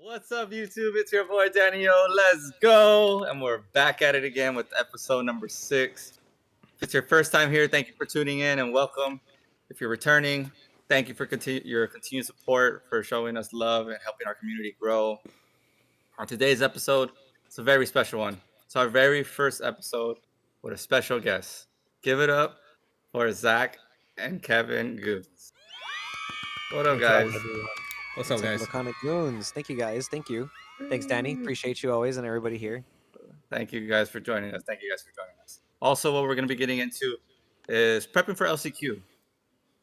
What's up, YouTube? It's your boy Daniel. Let's go, and we're back at it again with episode number 6. If it's your first time here, thank you for tuning in and welcome. If you're returning, thank you for your continued support, for showing us love and helping our community grow. On today's episode, it's a very special one. It's our very first episode with a special guest. Give it up for Zach and Kevin Goons. What up, guys? What's up, guys? Lorcana Goons. Thank you, guys. Thank you. Thanks, Danny. Appreciate you always and everybody here. Thank you guys for joining us. Also, what we're going to be getting into is prepping for LCQ.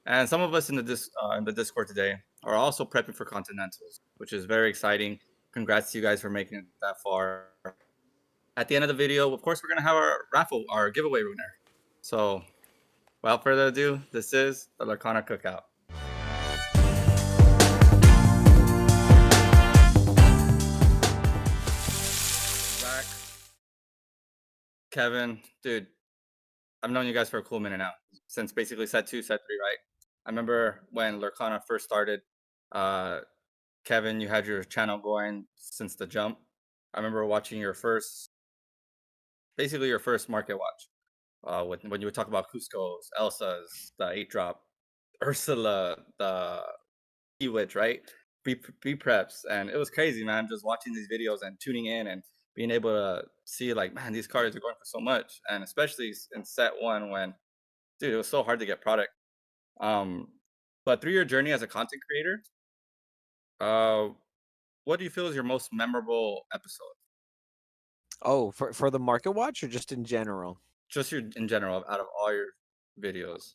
And some of us in the Discord today are also prepping for Continentals, which is very exciting. Congrats to you guys for making it that far. At the end of the video, of course, we're going to have our raffle, our giveaway winner. So, without further ado, this is the Lorcana Cookout. Zach, Kevin, dude, I've known you guys for a cool minute now, since basically set 2, set 3, right? I remember when Lorcana first started, Kevin, you had your channel going since the jump. I remember watching your first market watch, when you would talk about Cusco's, Elsa's, the 8-drop, Ursula, the Witch, right? Preps, and it was crazy, man. Just watching these videos and tuning in and being able to see, like, man, these cards are going for so much, and especially in set 1 when, dude, it was so hard to get product. But through your journey as a content creator, what do you feel is your most memorable episode? Oh, for the market watch or just in general? Just in general, out of all your videos.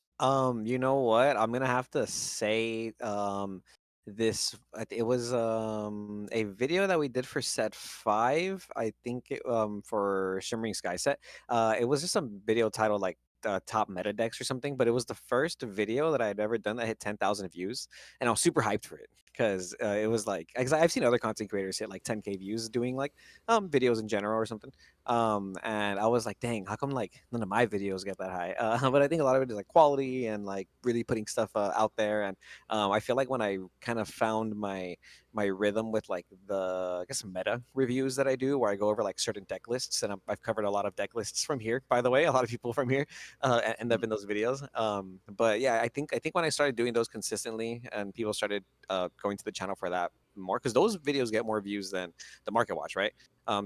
You know what? I'm gonna have to say it was a video that we did for set 5. I think for Shimmering Sky set. It was just some video titled like top meta decks or something, but it was the first video that I had ever done that hit 10,000 views, and I was super hyped for it because it was like, cause I've seen other content creators hit like 10K views doing like videos in general or something. And I was like, dang, how come like none of my videos get that high? But I think a lot of it is like quality and like really putting stuff out there. And I feel like when I kind of found my rhythm with like the, I guess, meta reviews that I do, where I go over like certain deck lists, and I've covered a lot of deck lists from here, by the way. A lot of people from here end up in those videos. But yeah, I think when I started doing those consistently, and people started going to the channel for that more, because those videos get more views than the market watch, right?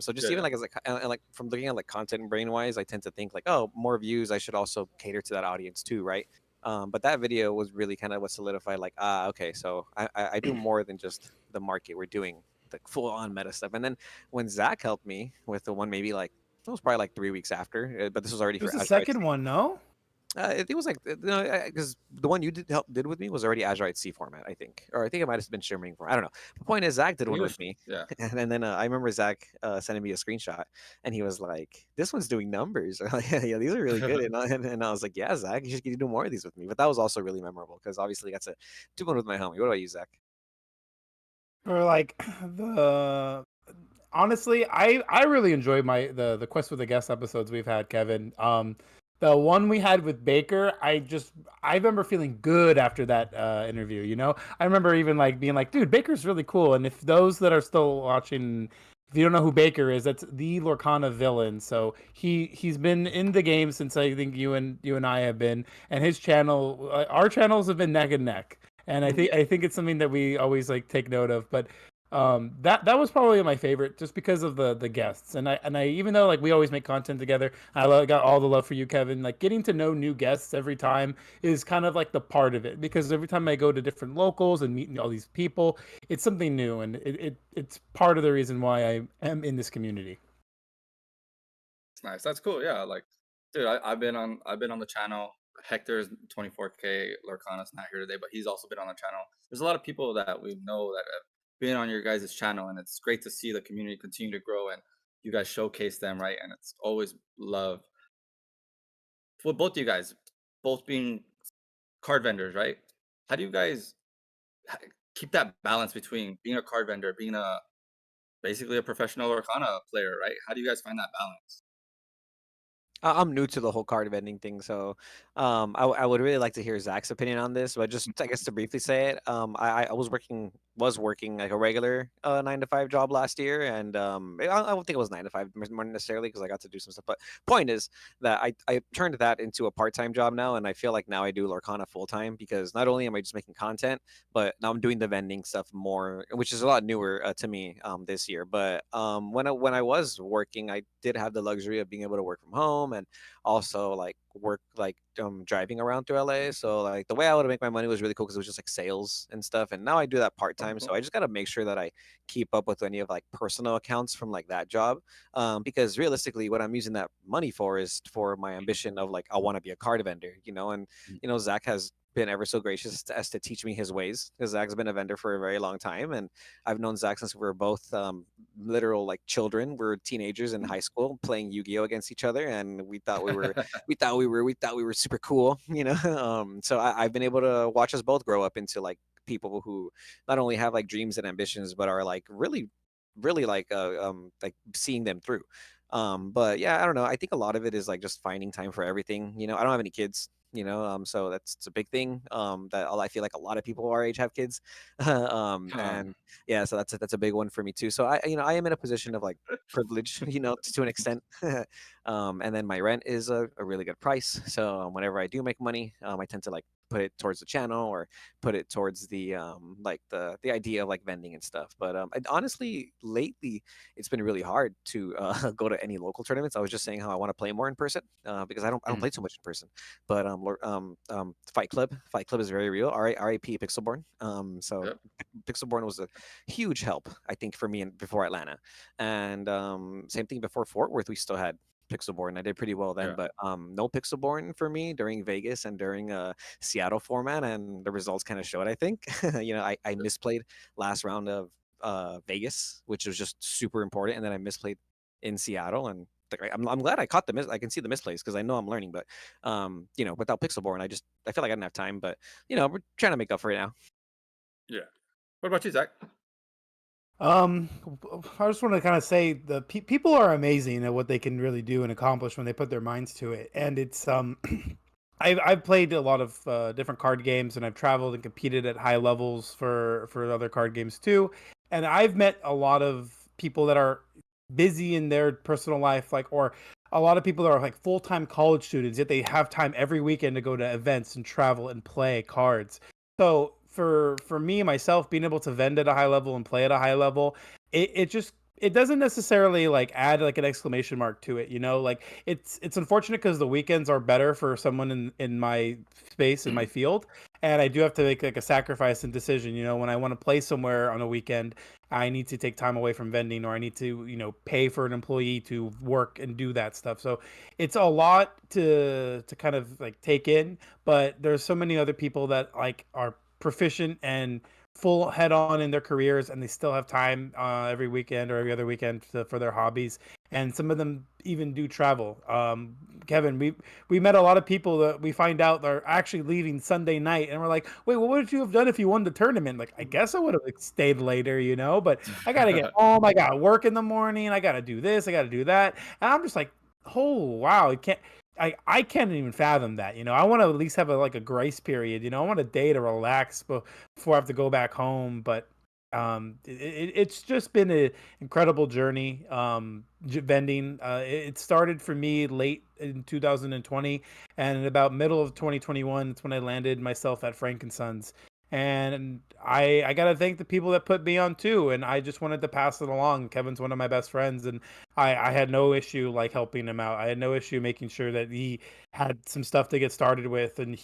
So just even like as like from looking at like content brain wise, I tend to think like, oh, more views, I should also cater to that audience too, right? But that video was really kind of what solidified like, okay, so I do more than just the market. We're doing the full on meta stuff. And then when Zach helped me with the one, maybe like it was probably like 3 weeks after, but this was already It was for the second one, no? it was like, because the one you did with me was already Azurite C format, I think, or I think it might have been Shimmering format. I don't know. The point is, Zach did one with me, Yeah. and then I remember Zach sending me a screenshot, and he was like, "This one's doing numbers." Yeah, these are really good. And I was like, "Yeah, Zach, you should do more of these with me." But that was also really memorable because obviously that's a 2-1 with my homie. What about you, Zach? Or like the honestly, I really enjoyed the Quest with the Guest episodes we've had, Kevin. The one we had with Baker, I remember feeling good after that interview. You know, I remember even like being like, dude, Baker's really cool. And if those that are still watching, if you don't know who Baker is, that's the Lorcana villain. So he's been in the game since I think you and I have been, and his channel, our channels have been neck and neck. And I think it's something that we always like take note of. But that was probably my favorite, just because of the guests. And I even though like we always make content together, got all the love for you, Kevin. Like getting to know new guests every time is kind of like the part of it, because every time I go to different locals and meet all these people, it's something new, and it's part of the reason why I am in this community. It's nice. That's cool. Yeah, like, dude, I've been on the channel. Hector's 24K. Lorcana's not here today, but he's also been on the channel. There's a lot of people that we know that have been on your guys' channel, and it's great to see the community continue to grow and you guys showcase them, right? And it's always love for both you guys, both being card vendors, right? How do you guys keep that balance between being a card vendor, being basically a professional Lorcana player, right? How do you guys find that balance? I'm new to the whole card vending thing, so I would really like to hear Zach's opinion on this. But just, I guess, to briefly say it, I was working was working like a regular 9 to 5 job last year, and I don't think it was 9 to 5 more necessarily because I got to do some stuff. But point is that I turned that into a part-time job now, and I feel like now I do Lorcana full-time because not only am I just making content, but now I'm doing the vending stuff more, which is a lot newer to me this year. But when I was working, I did have the luxury of being able to work from home and also like work like driving around through LA. So like the way I would make my money was really cool because it was just like sales and stuff. And now I do that part Oh, time. So cool. I just gotta make sure that I keep up with any of like personal accounts from like that job. Because realistically, what I'm using that money for is for my ambition of like I want to be a card vendor, you know, and Zach has been ever so gracious as to teach me his ways because Zach's been a vendor for a very long time, and I've known Zach since we were both literal like children. We're teenagers in high school playing Yu-Gi-Oh against each other, and we were super cool, you know. So I've been able to watch us both grow up into like people who not only have like dreams and ambitions, but are like really like seeing them through. But yeah, I don't know. I think a lot of it is like just finding time for everything. You know, I don't have any kids. You know, so that's it's a big thing. That I feel like a lot of people our age have kids, Um, and yeah, so that's a big one for me too. So I am in a position of like privilege, you know, to an extent. And then my rent is a really good price. So whenever I do make money, I tend to like put it towards the channel or put it towards the like the idea of like vending and stuff. But honestly, lately it's been really hard to go to any local tournaments. I was just saying how I want to play more in person because I don't mm, play so much in person. But Fight Club is very real. R.I.P. Pixelborn. So yep. Pixelborn was a huge help, I think, for me before Atlanta. And same thing before Fort Worth, we still had Pixelborn. I did pretty well then, Yeah. but no Pixelborn for me during Vegas and during Seattle format, and the results kind of showed. I think I misplayed last round of Vegas, which was just super important, and then I misplayed in Seattle, and like, I'm glad I caught the I can see the misplays because I know I'm learning, but without Pixelborn, I feel like I didn't have time, but we're trying to make up for it now. Yeah. What about you, Zach? Um, I just want to kind of say the people are amazing at what they can really do and accomplish when they put their minds to it. And it's I've played a lot of different card games, and I've traveled and competed at high levels for other card games too. And I've met a lot of people that are busy in their personal life, like, or a lot of people that are like full-time college students, yet they have time every weekend to go to events and travel and play cards. So for me myself, being able to vend at a high level and play at a high level, it just it doesn't necessarily like add like an exclamation mark to it, you know. Like it's unfortunate because the weekends are better for someone in my space in my field, and I do have to make like a sacrifice and decision, you know. When I want to play somewhere on a weekend, I need to take time away from vending, or I need to, you know, pay for an employee to work and do that stuff. So it's a lot to kind of like take in, but there's so many other people that like are proficient and full head on in their careers, and they still have time every weekend or every other weekend for their hobbies. And some of them even do travel. Kevin, we met a lot of people that we find out are actually leaving Sunday night, and we're like, wait, what would you have done if you won the tournament? Like, I guess I would have stayed later, you know, but I gotta get home, I gotta work in the morning, I gotta do this, I gotta do that. And I'm just like, oh wow, it can't I can't even fathom that. You know, I want to at least have like a grace period. You know, I want a day to relax before I have to go back home. But it's just been an incredible journey. Vending. It started for me late in 2020, and in about middle of 2021, it's when I landed myself at Frank and Sons. And I gotta thank the people that put me on too. And I just wanted to pass it along. Kevin's one of my best friends, and I had no issue like helping him out. I had no issue making sure that he had some stuff to get started with, and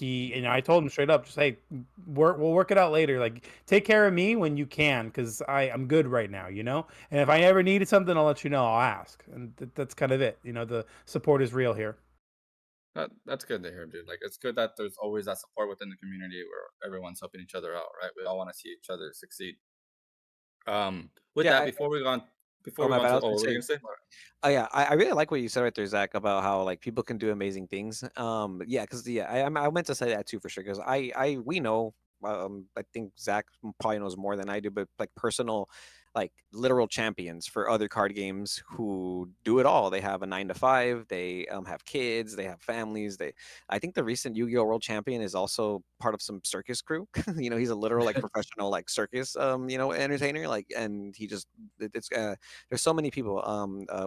I told him straight up, just hey, we'll work it out later. Like take care of me when you can, because I'm good right now, you know. And if I ever needed something, I'll let you know. I'll ask, and that's kind of it. You know, the support is real here. That's good to hear, dude. Like, it's good that there's always that support within the community where everyone's helping each other out, right? We all want to see each other succeed. With Yeah. that, before Oh we my go on bad. I to was oh, gonna what were you say. gonna say? Oh yeah, I really like what you said right there, Zach, about how like people can do amazing things. Yeah, because I meant to say that too for sure. Because we know, I think Zach probably knows more than I do, but like personal, like literal champions for other card games who do it all. They have a 9 to 5. They have kids. They have families. I think the recent Yu-Gi-Oh World Champion is also part of some circus crew. He's a literal like professional like circus entertainer. Like, and he just it's there's so many people.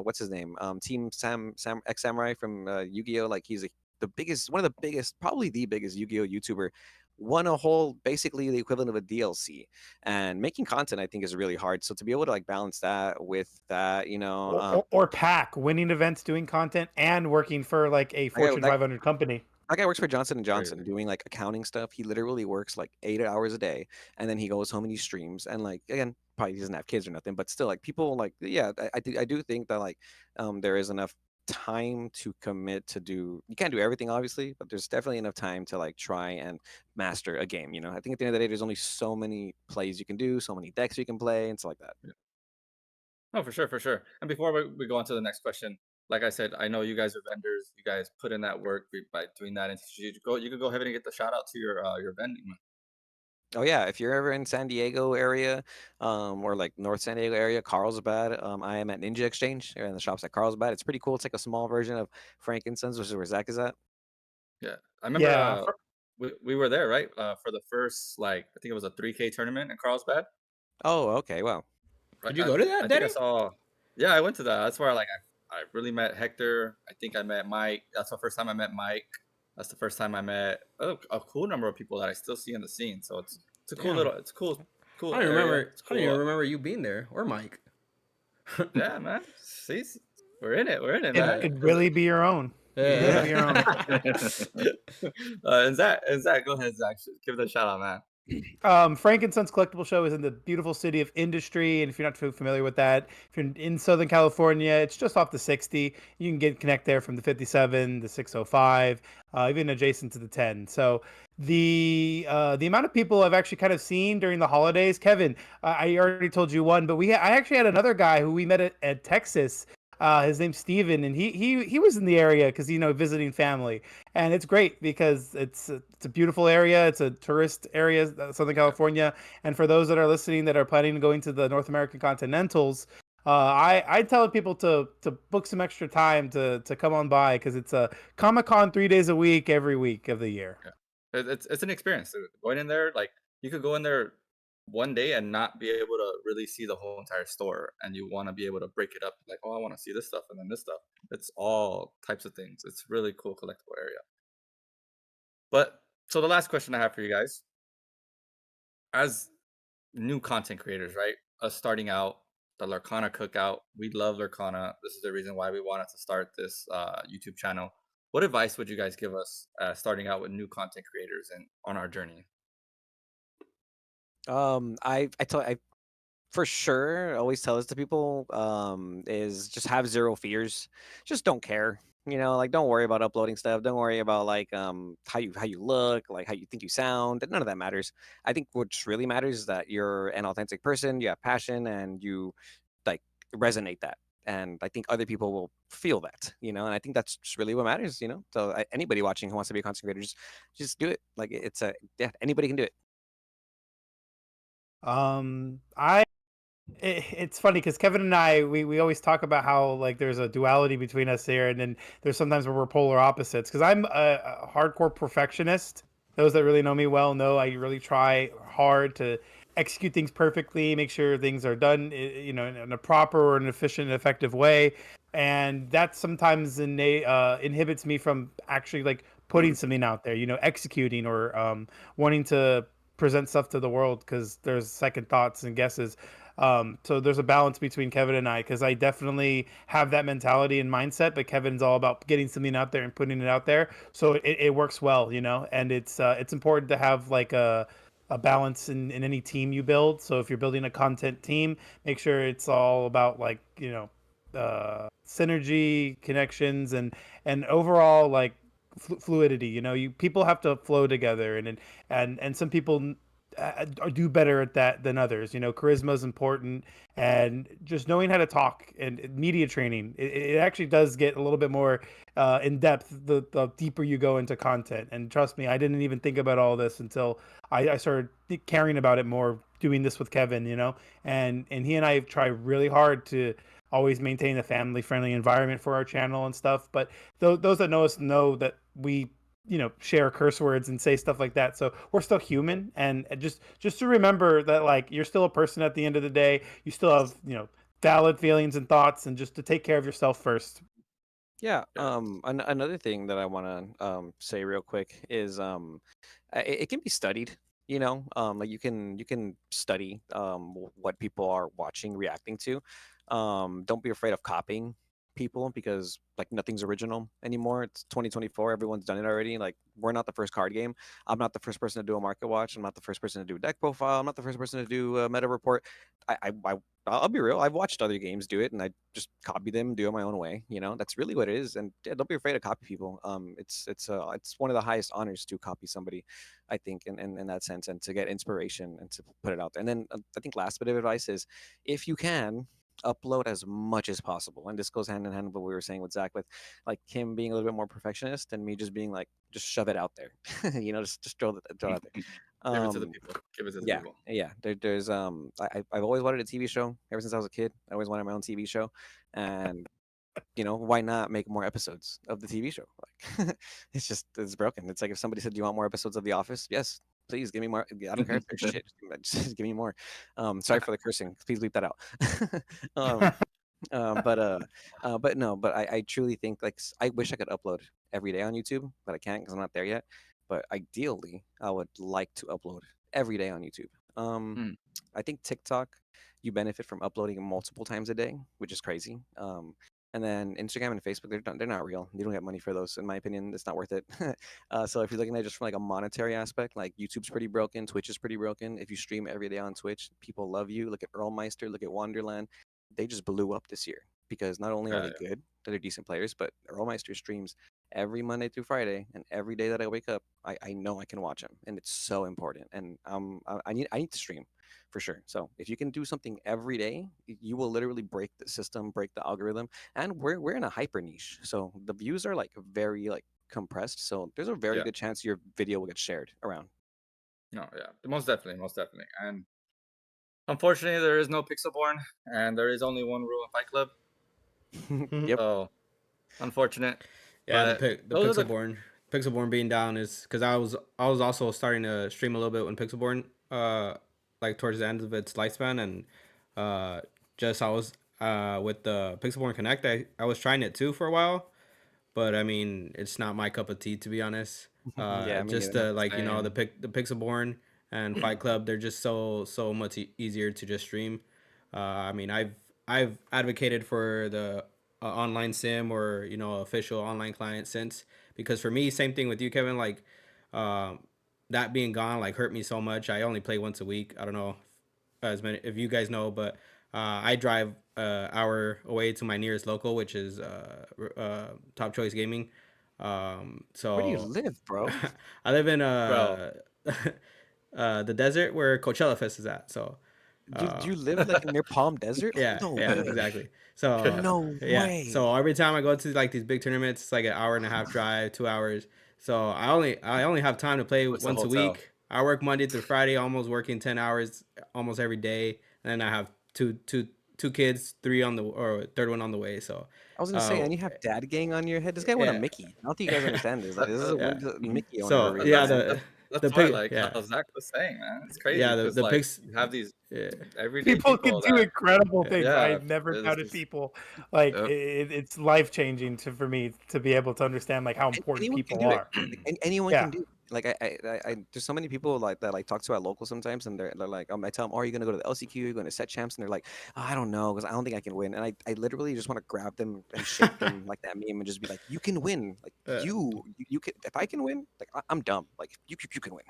What's his name? Team Sam X Samurai from Yu-Gi-Oh. Like he's the biggest, one of the biggest, probably the biggest Yu-Gi-Oh YouTuber. Won a whole, basically the equivalent of a DLC, and making content I think is really hard. So to be able to like balance that with that, or pack winning events, doing content, and working for like a Fortune 500 company. That guy works for Johnson & Johnson Crazy. doing like accounting stuff. He literally works like 8 hours a day, and then he goes home and he streams. And like again, probably doesn't have kids or nothing, but still, like people like I do think that like there is enough time to commit to do. You can't do everything obviously, but there's definitely enough time to like try and master a game. I think at the end of the day, there's only so many plays you can do, so many decks you can play, and stuff like that. Yeah. No, for sure, for sure. And before we go on to the next question, like I said, I know you guys are vendors. You guys put in that work by doing that, and you could go ahead and get the shout out to your vending. Oh yeah, if you're ever in San Diego area, or like North San Diego area, Carlsbad, I am at Ninja Exchange, and the shop's at Carlsbad. It's pretty cool. It's like a small version of Frankincense, which is where Zach is at. Yeah, I remember. Yeah, We were there, right? For the first, like, I think it was a 3K tournament in Carlsbad. Oh, okay, wow. Right. Did you go to that, I think Daddy? I saw. Yeah, I went to that. That's where I really met Hector. I think I met Mike. That's the first time I met Mike. That's the first time I met a cool number of people that I still see in the scene. So it's a cool Damn. little, it's cool. I don't remember. It's I cool. don't even remember you being there or Mike. Yeah, man. See, we're in it. We're in it, it man. could really be your own. Yeah. Be your own. And Zach, go ahead, Zach. Give it a shout out, man. Frankincense Collectible Show is in the beautiful city of Industry, and if you're not too familiar with that, if you're in Southern California, it's just off the 60. You can connect there from the 57, the 605, even adjacent to the 10. So the amount of people I've actually kind of seen during the holidays, Kevin, I already told you one, but I actually had another guy who we met at Texas. His name's Steven, and he was in the area because visiting family, and it's great because it's a beautiful area. It's a tourist area, Southern California, and for those that are listening that are planning on going to the North American Continentals, I tell people to book some extra time to come on by because it's a Comic-Con 3 days a week every week of the year. Yeah. It's an experience. Dude. Going in there, like you could go in there one day and not be able to really see the whole entire store, and you want to be able to break it up like, oh, I want to see this stuff and then this stuff. It's all types of things. It's really cool collectible area. But so the last question I have for you guys, as new content creators, right, us starting out, the Lorcana Cookout, we love Lorcana. This is the reason why we wanted to start this YouTube channel. What advice would you guys give us starting out with new content creators and on our journey? I for sure always tell this to people, is just have zero fears. Just don't care. Like don't worry about uploading stuff. Don't worry about like how you look, like how you think you sound. None of that matters. I think what really matters is that you're an authentic person, you have passion, and you like resonate that. And I think other people will feel that, and I think that's just really what matters. So anybody watching who wants to be a content creator, just do it. Like anybody can do it. It's funny because Kevin and I, we always talk about how like there's a duality between us here, and then there's sometimes where we're polar opposites. Because I'm a hardcore perfectionist. Those that really know me well know I really try hard to execute things perfectly, make sure things are done, in a proper or an efficient and effective way, and that sometimes inhibits me from actually like putting something out there, executing or wanting to present stuff to the world because there's second thoughts and guesses. So there's a balance between Kevin and I because I definitely have that mentality and mindset, but Kevin's all about getting something out there and putting it out there. So it works well, and it's important to have like a balance in any team you build. So if you're building a content team, make sure it's all about like, synergy, connections, and overall like fluidity. People have to flow together, and some people do better at that than others. Charisma is important, and just knowing how to talk and media training. It actually does get a little bit more in depth the deeper you go into content. And trust me, I didn't even think about all this until I started caring about it more doing this with Kevin, and he and I try really hard to always maintain a family friendly environment for our channel and stuff. But those that know us know that we share curse words and say stuff like that, so we're still human. And just to remember that, like, you're still a person at the end of the day. You still have valid feelings and thoughts, and just to take care of yourself first. Yeah. Yeah. Another thing that I want to say real quick is it can be studied. Like you can study what people are watching, reacting to. Don't be afraid of copying people, because like nothing's original anymore. It's 2024. Everyone's done it already. Like, we're not the first card game. I'm not the first person to do a market watch. I'm not the first person to do a deck profile. I'm not the first person to do a meta report. I'll be real. I've watched other games do it, and I just copy them, do it my own way. That's really what it is. And yeah, don't be afraid to copy people. It's one of the highest honors to copy somebody, I think, in that sense, and to get inspiration and to put it out there. And then I think last bit of advice is, if you can, upload as much as possible. And this goes hand in hand with what we were saying with Zach, with like him being a little bit more perfectionist and me just being like, just shove it out there. Just throw it out there. Give it to the people. Give it to the Yeah, people. yeah. There's I've always wanted a TV show ever since I was a kid. I always wanted my own TV show, and why not make more episodes of the TV show? Like, it's broken. It's like if somebody said, "Do you want more episodes of The Office?" Yes, please give me more. I don't care if there's shit. Just give me more. Sorry for the cursing. Please bleep that out. um, but no, but I truly think, like, I wish I could upload every day on YouTube, but I can't because I'm not there yet. But ideally, I would like to upload every day on YouTube. Mm. I think TikTok, you benefit from uploading multiple times a day, which is crazy. And then Instagram and Facebook, they're not real. You don't get money for those, in my opinion. It's not worth it. So if you're looking at it just from like a monetary aspect, like YouTube's pretty broken, Twitch is pretty broken. If you stream every day on Twitch, people love you. Look at Earlmeister, look at Wonderland. They just blew up this year because not only are Yeah, they good, they're decent players, but Earlmeister streams every Monday through Friday, and every day that I wake up, I know I can watch him, and it's so important. And I need to stream for sure. So if you can do something every day, you will literally break the system, break the algorithm. And we're in a hyper niche, so the views are like very like compressed. So there's a very yeah. good chance your video will get shared around. No, yeah. Most definitely, most definitely. And unfortunately, there is no Pixelborn, and there is only one rule in Fight Club. Yep. So unfortunate. Yeah, But the those are the Pixelborn being down is because I was also starting to stream a little bit when Pixelborn like towards the end of its lifespan, and just I was with the Pixelborn Connect, I was trying it too for a while, but I mean it's not my cup of tea, to be honest. Yeah, me Just neither. like same. the Pixelborn and Fight Club, they're just so much easier to just stream. I mean I've advocated for the online sim, or official online client since, because for me, same thing with you, Kevin, like um that being gone like hurt me so much. I only play once a week. I don't know as many if you guys know, but I drive hour away to my nearest local, which is Top Choice Gaming. Where do you So live, bro? I live in Bro, the desert where Coachella Fest is at. So Do uh, you live like near Palm Desert? yeah, No yeah, way. exactly. So No yeah, so way. every time I go to like these big tournaments, it's like an hour and a half drive, 2 hours. So I only have time to play what's the once a hotel? week. I work Monday through Friday, almost working 10 hours almost every day, and then I have two kids, three on the or third one on the way. So I was gonna say, uh, and you have dad gang on your head. This guy won a yeah, Mickey. I don't think you guys understand this. Like, That, this is that, a yeah. Mickey owner over So here, yeah, that's man. that's the that's why, pig, like yeah, how Zach was saying, man, it's crazy yeah, because the like pigs, you have these yeah, everyday People can people do that, incredible yeah. things. yeah, I've never it's doubted just, people. Like, yep, it's life changing for me to be able to understand like how important Anyone can people do it. are. Like, anyone can Yeah. do it. Like there's so many people like that, like talk to our local sometimes, and they're like, I tell them, "Oh, are you gonna go to the LCQ? You're going to set champs?" And they're like, "Oh, I don't know, because I don't think I can win." And I literally just want to grab them and shake them like that meme and just be like, "You can win. Like Uh, you can. If I can win, like I'm dumb. Like you can win."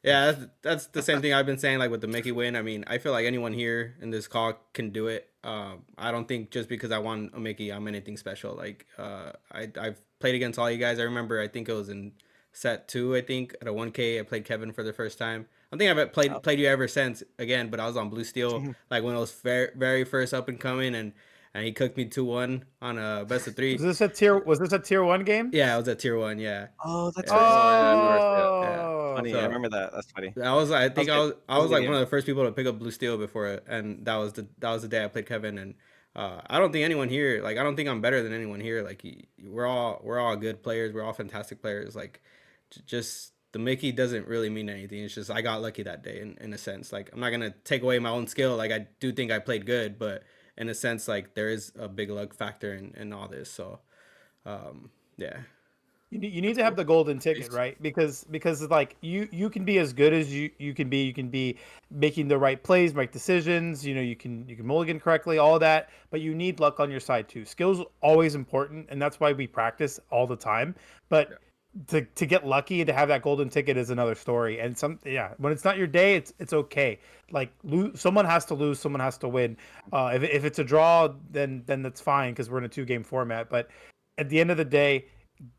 Yeah, that's the same thing I've been saying, like with the Mickey win. I mean, I feel like anyone here in this call can do it. I don't think just because I won a Mickey, I'm anything special. Like, I've played against all you guys. I remember, I think it was in set two. I think at a 1K, I played Kevin for the first time. I think I've played you ever since again, but I was on Blue Steel, like when it was very very first up and coming, and and he cooked me 2-1 on a best of 3. Was this a tier 1 game? Yeah, it was at tier 1. Yeah. Oh, that's Yeah. right. Yeah. Funny. So- I remember that. That's funny. I was That was like good one of the first people to pick up Blue Steel before it, and that was the day I played Kevin. And I don't think anyone here, like, I don't think I'm better than anyone here. Like, we're all good players. We're all fantastic players. Like, just the Mickey doesn't really mean anything. It's just I got lucky that day in a sense. Like, I'm not gonna take away my own skill. Like, I do think I played good, but in a sense, like, there is a big luck factor in all this. So, yeah. You need to have the golden ticket, right? Because like you can be as good as you can be. You can be making the right plays, right decisions. You know, you can mulligan correctly, all that. But you need luck on your side too. Skills always important, and that's why we practice all the time. But to get lucky and to have that golden ticket is another story. And when it's not your day, it's okay. Like someone has to lose, someone has to win. If it's a draw, then that's fine because we're in a 2-game format. But at the end of the day,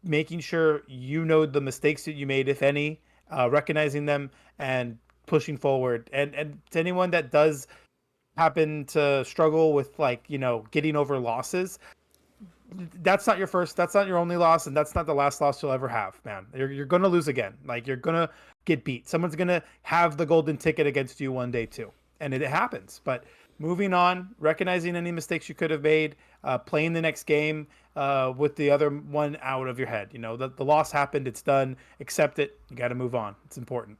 making sure you know the mistakes that you made, if any, recognizing them and pushing forward. And to anyone that does happen to struggle with, like, you know, getting over losses, that's not your only loss, and that's not the last loss you'll ever have, man. You're gonna lose again. Like, you're gonna get beat. Someone's gonna have the golden ticket against you one day too, and it happens. But moving on, recognizing any mistakes you could have made, playing the next game with the other one out of your head. You know, the loss happened, it's done. Accept it. You got to move on. It's important.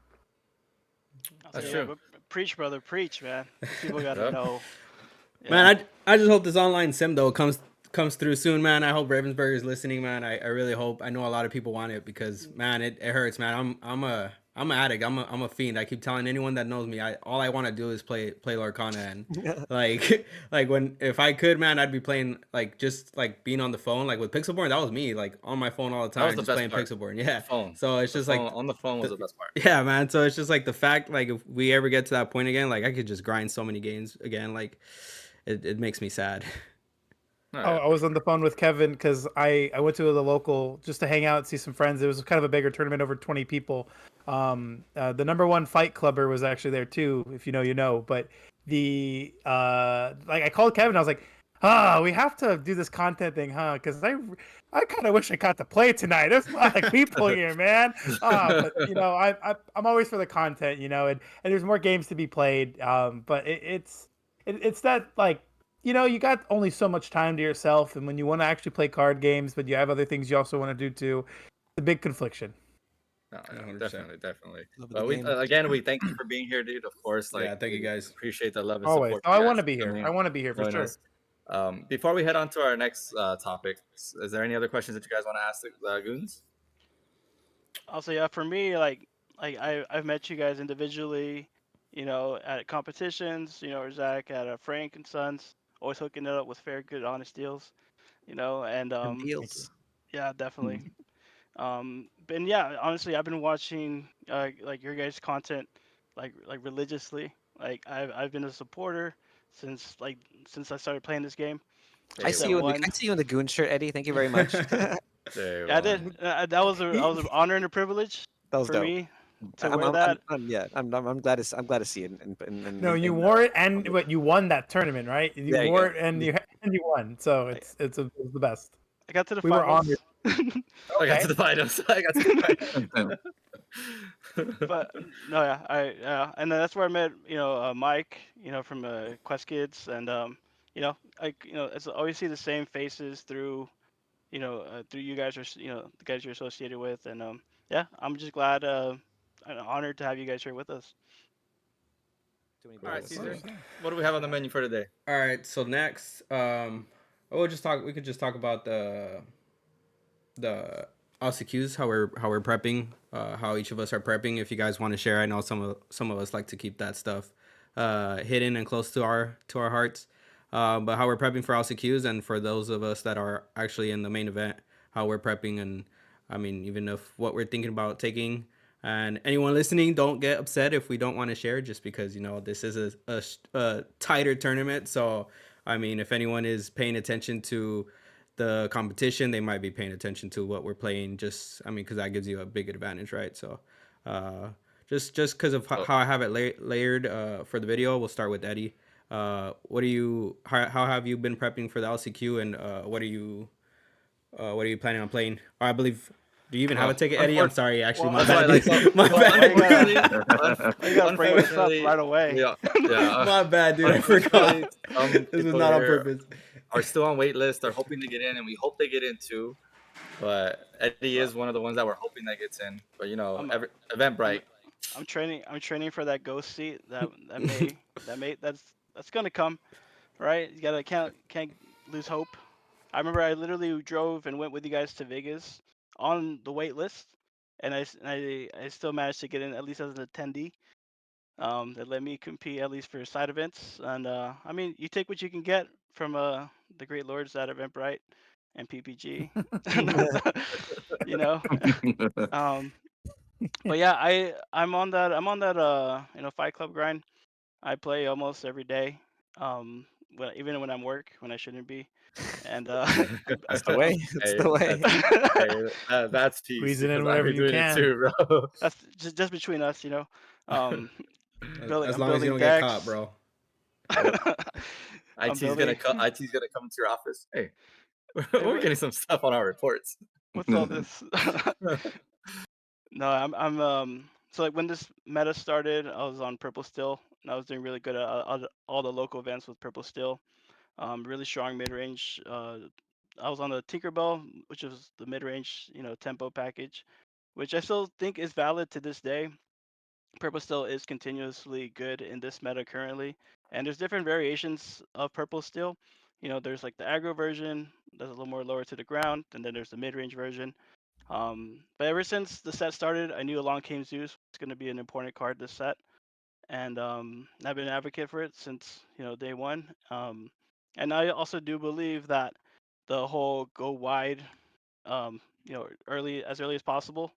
That's Yeah, true. but preach, brother, preach, man. People gotta Yep. know. Yeah. Man, I just hope this online sim though comes through soon, man. I hope Ravensburger is listening, man. I really hope. I know a lot of people want it because, man, it hurts, man. I'm an addict. I'm a fiend. I keep telling anyone that knows me, all I want to do is play Lorcana, and like if I could, man, I'd be playing, like, just like being on the phone, like with Pixelborn. That was me, like on my phone all the time, was the just best playing part. Pixelborn. Yeah. Phone. So it's just like On the phone was the best part. yeah, man. So it's just like the fact, like, if we ever get to that point again, like, I could just grind so many games again. Like, it makes me sad. All Oh, right. I was on the phone with Kevin because I went to the local just to hang out, see some friends. It was kind of a bigger tournament, over 20 people. The number 1 fight clubber was actually there too, if you know, you know. But the like, I called Kevin. I was like, we have to do this content thing, huh? Because I kind of wish I got to play tonight. There's a lot of people here, man. But you know, I'm always for the content, you know, and there's more games to be played. But it's that, like, you know, you got only so much time to yourself, and when you want to actually play card games, but you have other things you also want to do too, it's a big confliction. No, 100%. definitely. Love the But we game. again, we thank you for being here, dude. Of course, like, Yeah, thank you, guys. Appreciate the love and Always. support. Oh, I you want to guys be here. coming I want to be here for join sure. us. Before we head on to our next topic, is there any other questions that you guys want to ask the goons? Also, yeah, for me, like I've met you guys individually, you know, at competitions, you know, or Zach at Frank and Sons, always hooking it up with fair, good, honest deals, you know, and Them deals. yeah, definitely. But yeah, honestly, I've been watching like your guys' content like religiously. Like I've been a supporter since I started playing this game. I see you. One. I see you in the Goon shirt, Eddie. Thank you very much. that Yeah, I did. That was an honor and a privilege was for dope. me to wear that. I'm glad to see it. No, you wore it, and what, you won that tournament, right? You There you wore go. it, and you won. So it's the best. I got to the We were finals. I got to the finals. I got to the finals. But no, and then that's where I met, you know, Mike, you know, from Quest Kids, and you know, it's always see the same faces through, you know, through you guys, you know, the guys you're associated with, and yeah, I'm just glad, and honored to have you guys here with us. All right, Cesar, what do we have on the menu for today? All right, so next, we could just talk about the LCQs, how we're prepping, how each of us are prepping. If you guys want to share, I know some of us like to keep that stuff hidden and close to our hearts. But how we're prepping for LCQs, and for those of us that are actually in the main event, how we're prepping, and I mean, even if what we're thinking about taking. And anyone listening, don't get upset if we don't want to share, just because, you know, this is a tighter tournament. So, I mean, if anyone is paying attention to the competition, they might be paying attention to what we're playing. Just, I mean, because that gives you a big advantage, right? So, just because of how I have it layered for the video, we'll start with Eddie. What do you? How have you been prepping for the LCQ, and what are you planning on playing? Or I believe. Do you even have a ticket, Eddie? I'm sorry. Actually, Well, my That's why, bad. like, so, Dude. My so bad. unfortunately, why you gotta bring this up unfortunately, right away? My bad, dude. I forgot. unfortunately, some This was people not on here purpose. are still on wait list. They're hoping to get in, and we hope they get in too. But Eddie But is one of the ones that we're hoping that gets in. But I'm every Eventbrite. I'm training. I'm training for that ghost seat that's gonna come, right? You gotta can't lose hope. I remember I literally drove and went with you guys to Vegas on the wait list, and I still managed to get in at least as an attendee. That let me compete at least for side events, and I mean, you take what you can get from the great lords at Eventbrite and PPG, you know. Um, but yeah, I'm on that Fight Club grind. I play almost every day. Even when I'm work when I shouldn't be, and That's the way. That's Hey, the way. that's peace Squeezing in because I've wherever been you doing it can. too, bro. that's just between us. Um, As I'm long as you building don't get caught, decks. bro. Yep. I'm IT's gonna building. come. IT's gonna come into your office. Hey, Hey, we're getting some stuff on our reports. what's all this? No, I'm. So like when this meta started, I was on Purple Steel, and I was doing really good at all the local events with Purple Steel. Really strong mid range. I was on the Tinkerbell, which is the mid range, tempo package, which I still think is valid to this day. Purple Steel is continuously good in this meta currently, and there's different variations of Purple Steel. There's like the aggro version that's a little more lower to the ground, and then there's the mid range version. But ever since the set started, I knew Along Came Zeus was going to be an important card this set, and I've been an advocate for it since day one. And I also do believe that the whole go wide, early as possible,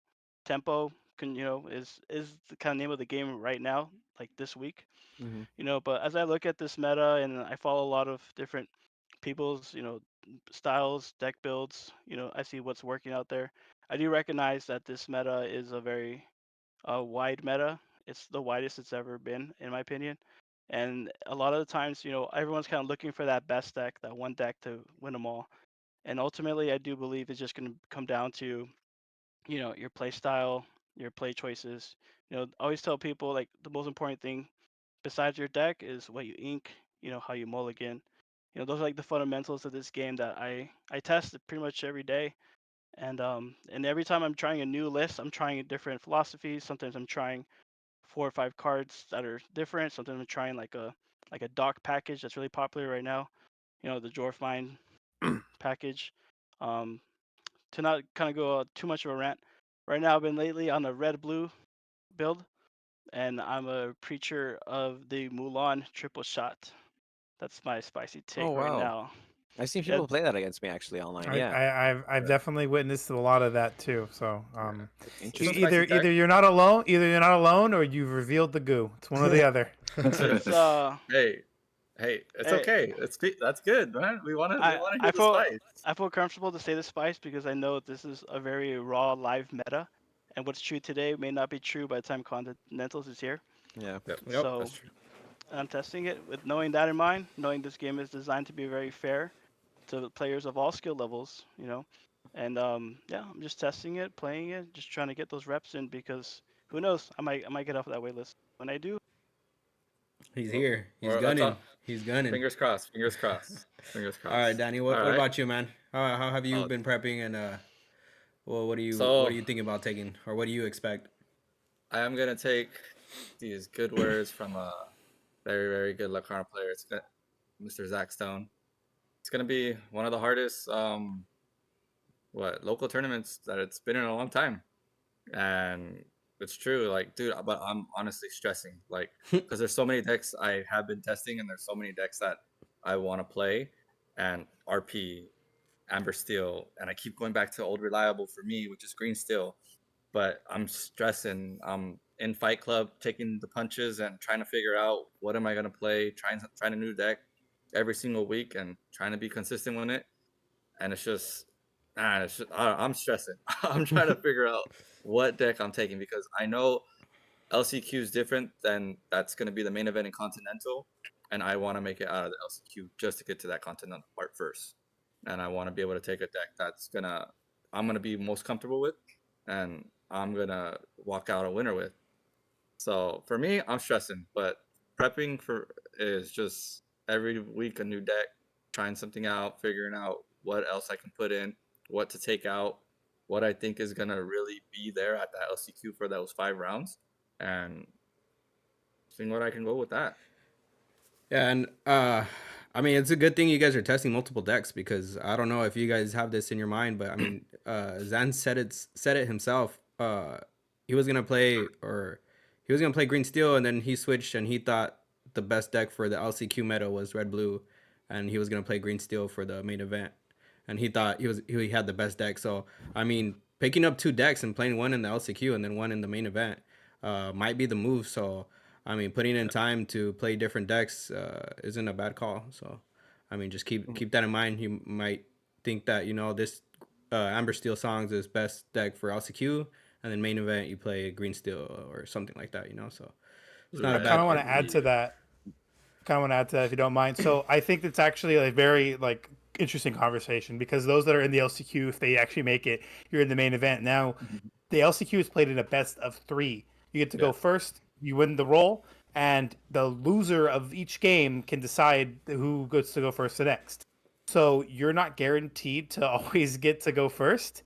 tempo is the kind of name of the game right now, like this week. Mhm. But as I look at this meta and I follow a lot of different people's styles, deck builds, I see what's working out there. I do recognize that this meta is a very wide meta. It's the widest it's ever been, in my opinion. And a lot of the times, everyone's kind of looking for that best deck, that one deck to win them all. And ultimately, I do believe it's just going to come down to, your play style, your play choices. I always tell people like the most important thing besides your deck is what you ink, how you mulligan. Those are like the fundamentals of this game that I test pretty much every day. And every time I'm trying a new list, I'm trying a different philosophy. Sometimes I'm trying 4 or 5 cards that are different. Sometimes I'm trying like a dock package that's really popular right now. The Dwarf Mine package. Um, to not kind of go too much of a rant. Right now, I've been lately on a red blue build, and I'm a preacher of the Mulan triple shot. That's my spicy take Oh right wow. now. I've seen Yeah, people play that against me actually online. I, Yeah. I I've definitely witnessed a lot of that too. So It's a Interesting. either spicy deck. either you're not alone or you've revealed the goo. It's one or the other. it's Hey, hey, it's hey, okay. That's good, man. We wanna I hear I the feel spice. I feel comfortable to say the spice because I know this is a very raw live meta, and what's true today may not be true by the time Continentals is here. Yeah. Yep, Yep. So that's true. I'm testing it with knowing that in mind, knowing this game is designed to be very fair to players of all skill levels. And yeah, I'm just testing it, playing it, just trying to get those reps in because who knows, I might get off that wait list. When I do, He's Well, here. He's well, that's gunning. all. He's gunning. Fingers crossed. Fingers crossed. Fingers All right, crossed. Danny. All What right. about you, man? How have you Oh, been prepping, and well, what are so you thinking about taking, or what do you expect? I am gonna take these good words from a very, very good Lorcana player. Mr. Zach Stone. It's gonna be one of the hardest local tournaments that it's been in a long time. And it's true, like, dude, but I'm honestly stressing, like, because there's so many decks I have been testing, and there's so many decks that I want to play, and RP, Amber Steel, and I keep going back to old reliable for me, which is Green Steel. But I'm stressing. I'm in Fight Club, taking the punches and trying to figure out what am I gonna play, trying a new deck every single week, and trying to be consistent with it. And it's just, man, I'm stressing. I'm trying to figure out what deck I'm taking because I know LCQ is different than that's going to be the main event in Continental. and I want to make it out of the LCQ just to get to that Continental part first. And I want to be able to take a deck I'm gonna be most comfortable with, and I'm gonna walk out a winner with. So for me, I'm stressing, but prepping is just every week a new deck, trying something out, figuring out what else I can put in, what to take out, what I think is gonna really be there at that LCQ for those 5 rounds, and seeing what I can go with that. Yeah, and I mean, it's a good thing you guys are testing multiple decks, because I don't know if you guys have this in your mind, but I mean, Zans said it himself. He was gonna play green steel, and then he switched, and he thought the best deck for the LCQ meta was red blue, and he was gonna play green steel for the main event, and he thought he had the best deck. So I mean, picking up 2 decks and playing one in the LCQ and then one in the main event might be the move. So I mean, putting in time to play different decks isn't a bad call. So, I mean, just keep that in mind. You might think that, you know, this Amber Steel Songs is best deck for LCQ, and then main event you play Green Steel or something like that, you know. So it's not a I bad kind of want call. to add to that. If you don't mind. So I think it's actually a very interesting conversation, because those that are in the LCQ, if they actually make it, you're in the main event. Now, the LCQ is played in a best of 3. You get to go first. You win the roll, and the loser of each game can decide who gets to go first the next. So you're not guaranteed to always get to go first,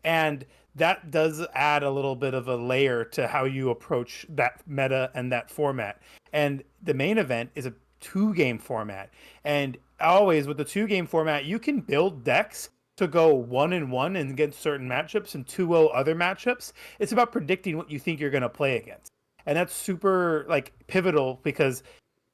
and that does add a little bit of a layer to how you approach that meta and that format. And the main event is a 2-game format, and always with the 2-game format, you can build decks to go 1-1 and get certain matchups and 2-0 other matchups. It's about predicting what you think you're going to play against, and that's super pivotal, because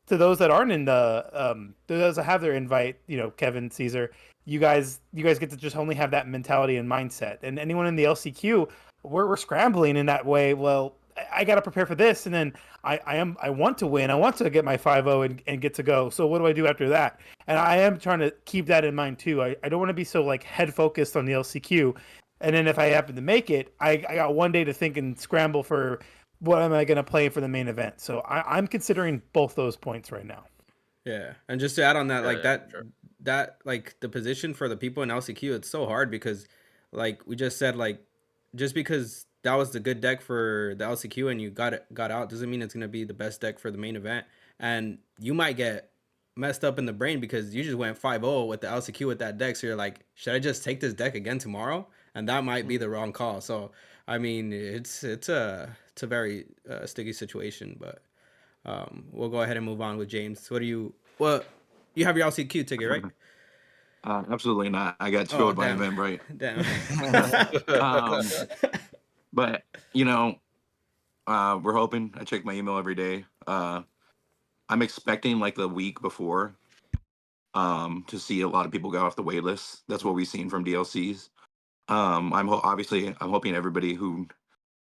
to those that aren't in those that have their invite, Kevin, Cesar, you guys get to just only have that mentality and mindset. And anyone in the LCQ, we're scrambling in that way. Well, I got to prepare for this, and then I want to win. I want to get my 5-0 and get to go. So what do I do after that? And I am trying to keep that in mind too. I don't want to be so head focused on the LCQ, and then if I happen to make it, I got one day to think and scramble for what am I going to play for the main event. So I'm considering both those points right now. Yeah, and just to add on that, Sure. that the position for the people in LCQ, it's so hard, because we just said, just because that was the good deck for the LCQ and you got out, doesn't mean it's gonna be the best deck for the main event. And you might get messed up in the brain because you just went 5-0 with the LCQ with that deck. So you're like, should I just take this deck again tomorrow? And that might be the wrong call. So I mean, it's a very sticky situation, but we'll go ahead and move on with James. You have your LCQ ticket, right? Absolutely not. I got trolled by Eventbrite. Damn. But we're hoping. I check my email every day. I'm expecting the week before to see a lot of people go off the wait list. That's what we've seen from DLCs. I'm hoping everybody who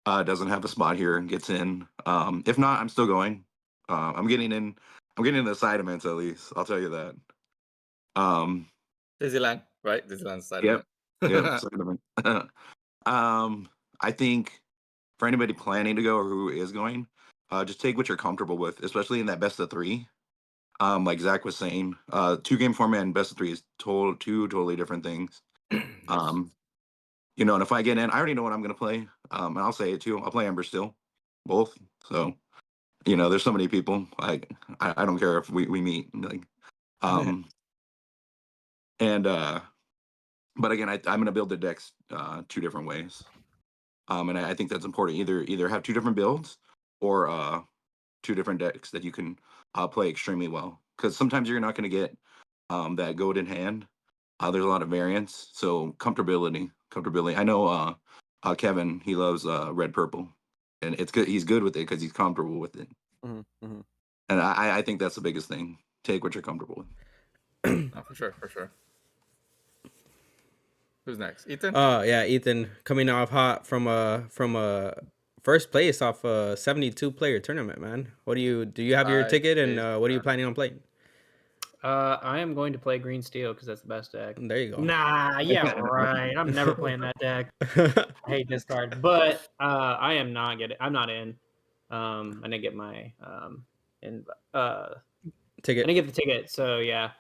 doesn't have a spot here gets in. If not, I'm still going. I'm getting in the side events at least. I'll tell you that. Disneyland, right? Disneyland side Yep. event. Yep. Side event. I think for anybody planning to go or who is going, just take what you're comfortable with, especially in that best of 3. Like Zach was saying, 2-game format and best of 3 is two totally different things. And if I get in, I already know what I'm gonna play. And I'll say it too. I'll play Amber Steel, both. So, there's so many people. I don't care if we meet. But again, I'm gonna build the decks 2 different ways. And I think that's important. Either have 2 different builds or 2 different decks that you can play extremely well. Because sometimes you're not gonna get that goat in hand. There's a lot of variance, so comfortability. I know Kevin, he loves red purple, and it's good. He's good with it because he's comfortable with it. Mm-hmm. And I think that's the biggest thing. Take what you're comfortable with. No, for sure. Who's next? Ethan? Yeah, Ethan coming off hot from a first place off a 72 player tournament, man. Do you have your ticket, and what are you planning on playing? I am going to play Green Steel because that's the best deck. There you go. Nah, yeah, right. I'm never playing that deck. I hate this card, but I'm not in. I didn't get my ticket. I didn't get the ticket, so yeah.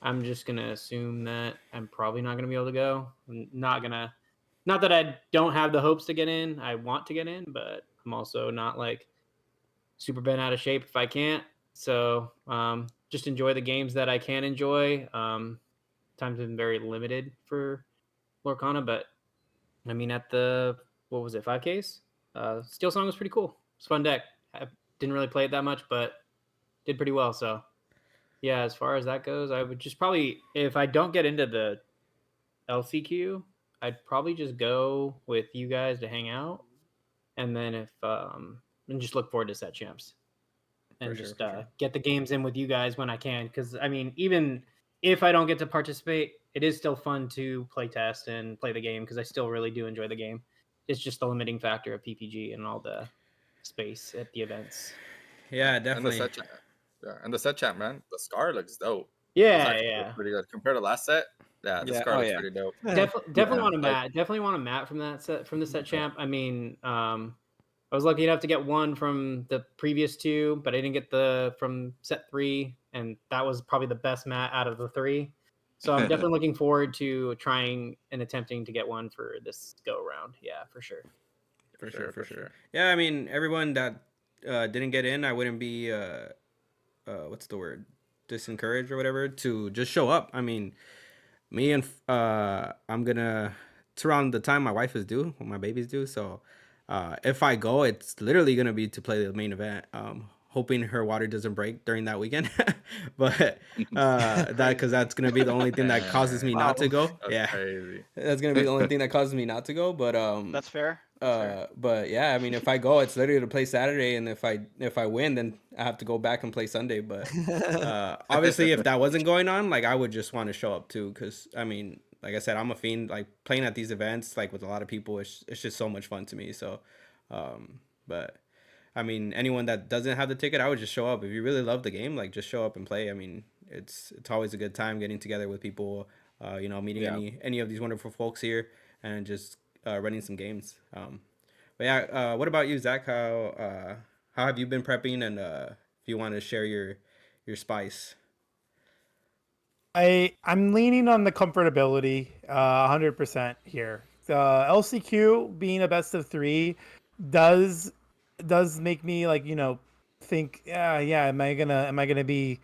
I'm just gonna assume that I'm probably not gonna be able to go. Not that I don't have the hopes to get in. I want to get in, but I'm also not like super bent out of shape if I can't. So just enjoy the games that I can enjoy. Time's been very limited for Lorcana, but I mean at the what was it 5Ks? Steel Song was pretty cool. It's a fun deck. I didn't really play it that much, but did pretty well. So yeah, as far as that goes, I would just probably, if I don't get into the LCQ, I'd probably just go with you guys to hang out, and then and just look forward to set champs, and For just sure. get the games in with you guys when I can. Because I mean, even if I don't get to participate, it is still fun to play test and play the game because I still really do enjoy the game. It's just the limiting factor of PPG and all the space at the events. Yeah, And the definitely. set champ. Yeah, and the set champ, man. The scar looks dope. Yeah, It's actually yeah. pretty good compared to last set. Yeah, the scar looks pretty dope. Definitely Yeah, want a like- mat. Definitely want a mat from that set from the set champ. I mean, I was lucky enough to get one from the previous two, but I didn't get the from set 3, and that was probably the best mat out of the 3. So I'm definitely looking forward to trying and attempting to get one for this go around. Yeah, for sure. For sure. Yeah, I mean, everyone that didn't get in, I wouldn't be what's the word, disencouraged or whatever, to just show up. I mean, me and I'm gonna, it's around the time my wife is due, when my baby's due, so if I go, it's literally gonna be to play the main event, hoping her water doesn't break during that weekend. But that, because that's gonna be the only thing that causes me not to go. That's crazy. That's gonna be the only thing that causes me not to go. But That's fair. but yeah, I mean, if I go, it's literally to play Saturday, and if I win, then I have to go back and play Sunday. But obviously, if that wasn't going on, like, I would just want to show up too, because I mean, like I said, I'm a fiend. Like, playing at these events, like with a lot of people, it's just so much fun to me. So, but I mean, anyone that doesn't have the ticket, I would just show up. If you really love the game, like, just show up and play. I mean, it's always a good time getting together with people, you know, meeting any of these wonderful folks here, and just running some games. But yeah, what about you, Zach? How have you been prepping? And if you want to share your spice. I'm leaning on the comfortability 100% here. LCQ being a best of 3 does make me, like, you know, think, yeah, am I gonna be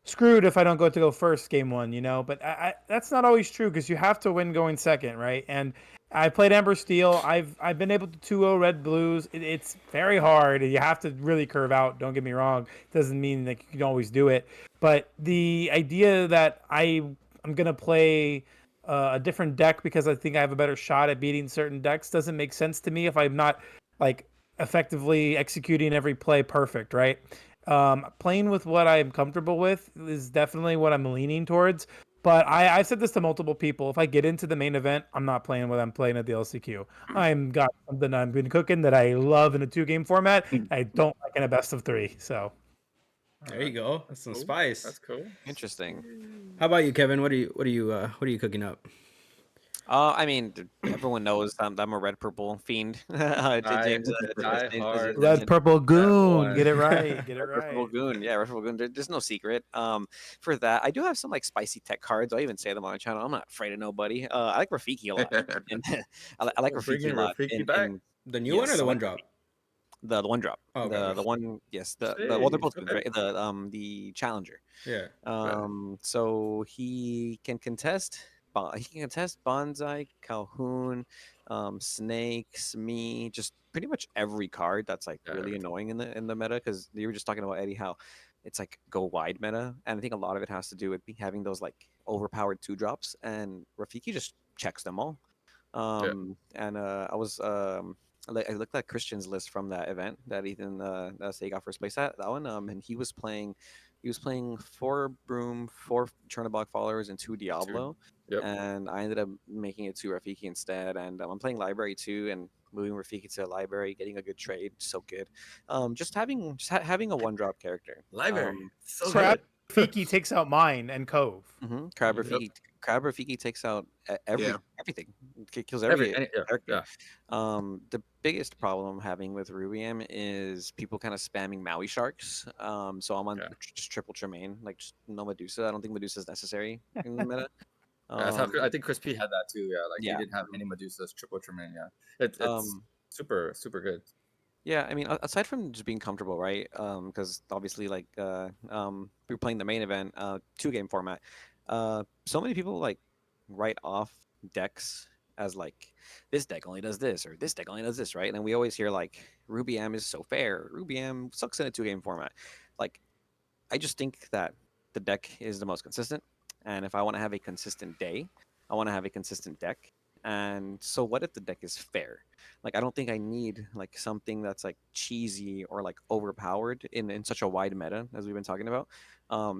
screwed if I don't go first game 1, you know? But I that's not always true, because you have to win going second, right? And I played Ember Steel. I've been able to 2-0 red blues. It's very hard. You have to really curve out. Don't get me wrong. Doesn't mean that you can always do it. But the idea that I'm gonna play a different deck because I think I have a better shot at beating certain decks doesn't make sense to me if I'm not, like, effectively executing every play perfect, right? Playing with what I'm comfortable with is definitely what I'm leaning towards. But I said this to multiple people. If I get into the main event, I'm not playing what I'm playing at the LCQ. I'm got something I've been cooking that I love in a 2-game format. I don't like in a best of 3. So there you go. That's some cool. spice. That's cool. Interesting. How about you, Kevin? What are you cooking up? I mean, everyone knows I'm a red purple fiend. James, hard. red purple goon, one. get it right, get it Red Purple right. Goon, yeah, Red Purple Goon. There's no secret. For that, I do have some, like, spicy tech cards. I even say them on the channel. I'm not afraid of nobody. I like Rafiki a lot. And I like Rafiki a lot. Rafiki back? The new one or the one drop? The one drop. Oh, the one, yes. The well, they're both good, right? The challenger. Yeah. So he can contest. He can contest Bonsai, Calhoun, Snakes, me, just pretty much every card that's, like, really annoying in the meta. Because you were just talking about, Eddie, how it's, like, go wide meta, and I think a lot of it has to do with having those, like, overpowered 2-drops, and Rafiki just checks them all. And I was I looked at Christian's list from that event that Ethan say he got first place at that one. And he was playing 4 Broom, 4 Chernobog followers, and 2 Diablo. Yep. And I ended up making it to Rafiki instead. And I'm playing Library too, and moving Rafiki to Library, getting a good trade, so good. Just having a 1-drop character. Library, so Crab good. Rafiki takes out mine and Cove. Crab Rafiki takes out everything. It kills every yeah, character. yeah. The biggest problem I'm having with Rubiam is people kind of spamming Maui Sharks. So I'm on Yeah. just triple Tremaine, like just no Medusa. I don't think Medusa is necessary in the meta. Yeah, that's how I think Chris P had that too. Yeah, like he Yeah. didn't have any Medusas, triple Tremaine. Yeah, it's Um, super good. Yeah, I mean, aside from just being comfortable, right? Because obviously, like, we were playing the main event, 2 game format. So many people like write off decks as like this deck only does this or this deck only does this, right? And then we always hear like Ruby M is so fair, Ruby M sucks in a 2 game format. Like, I just think that the deck is the most consistent, and if I want to have a consistent day, I want to have a consistent deck. And so, what if the deck is fair? Like, I don't think I need like something that's like cheesy or like overpowered in such a wide meta as we've been talking about.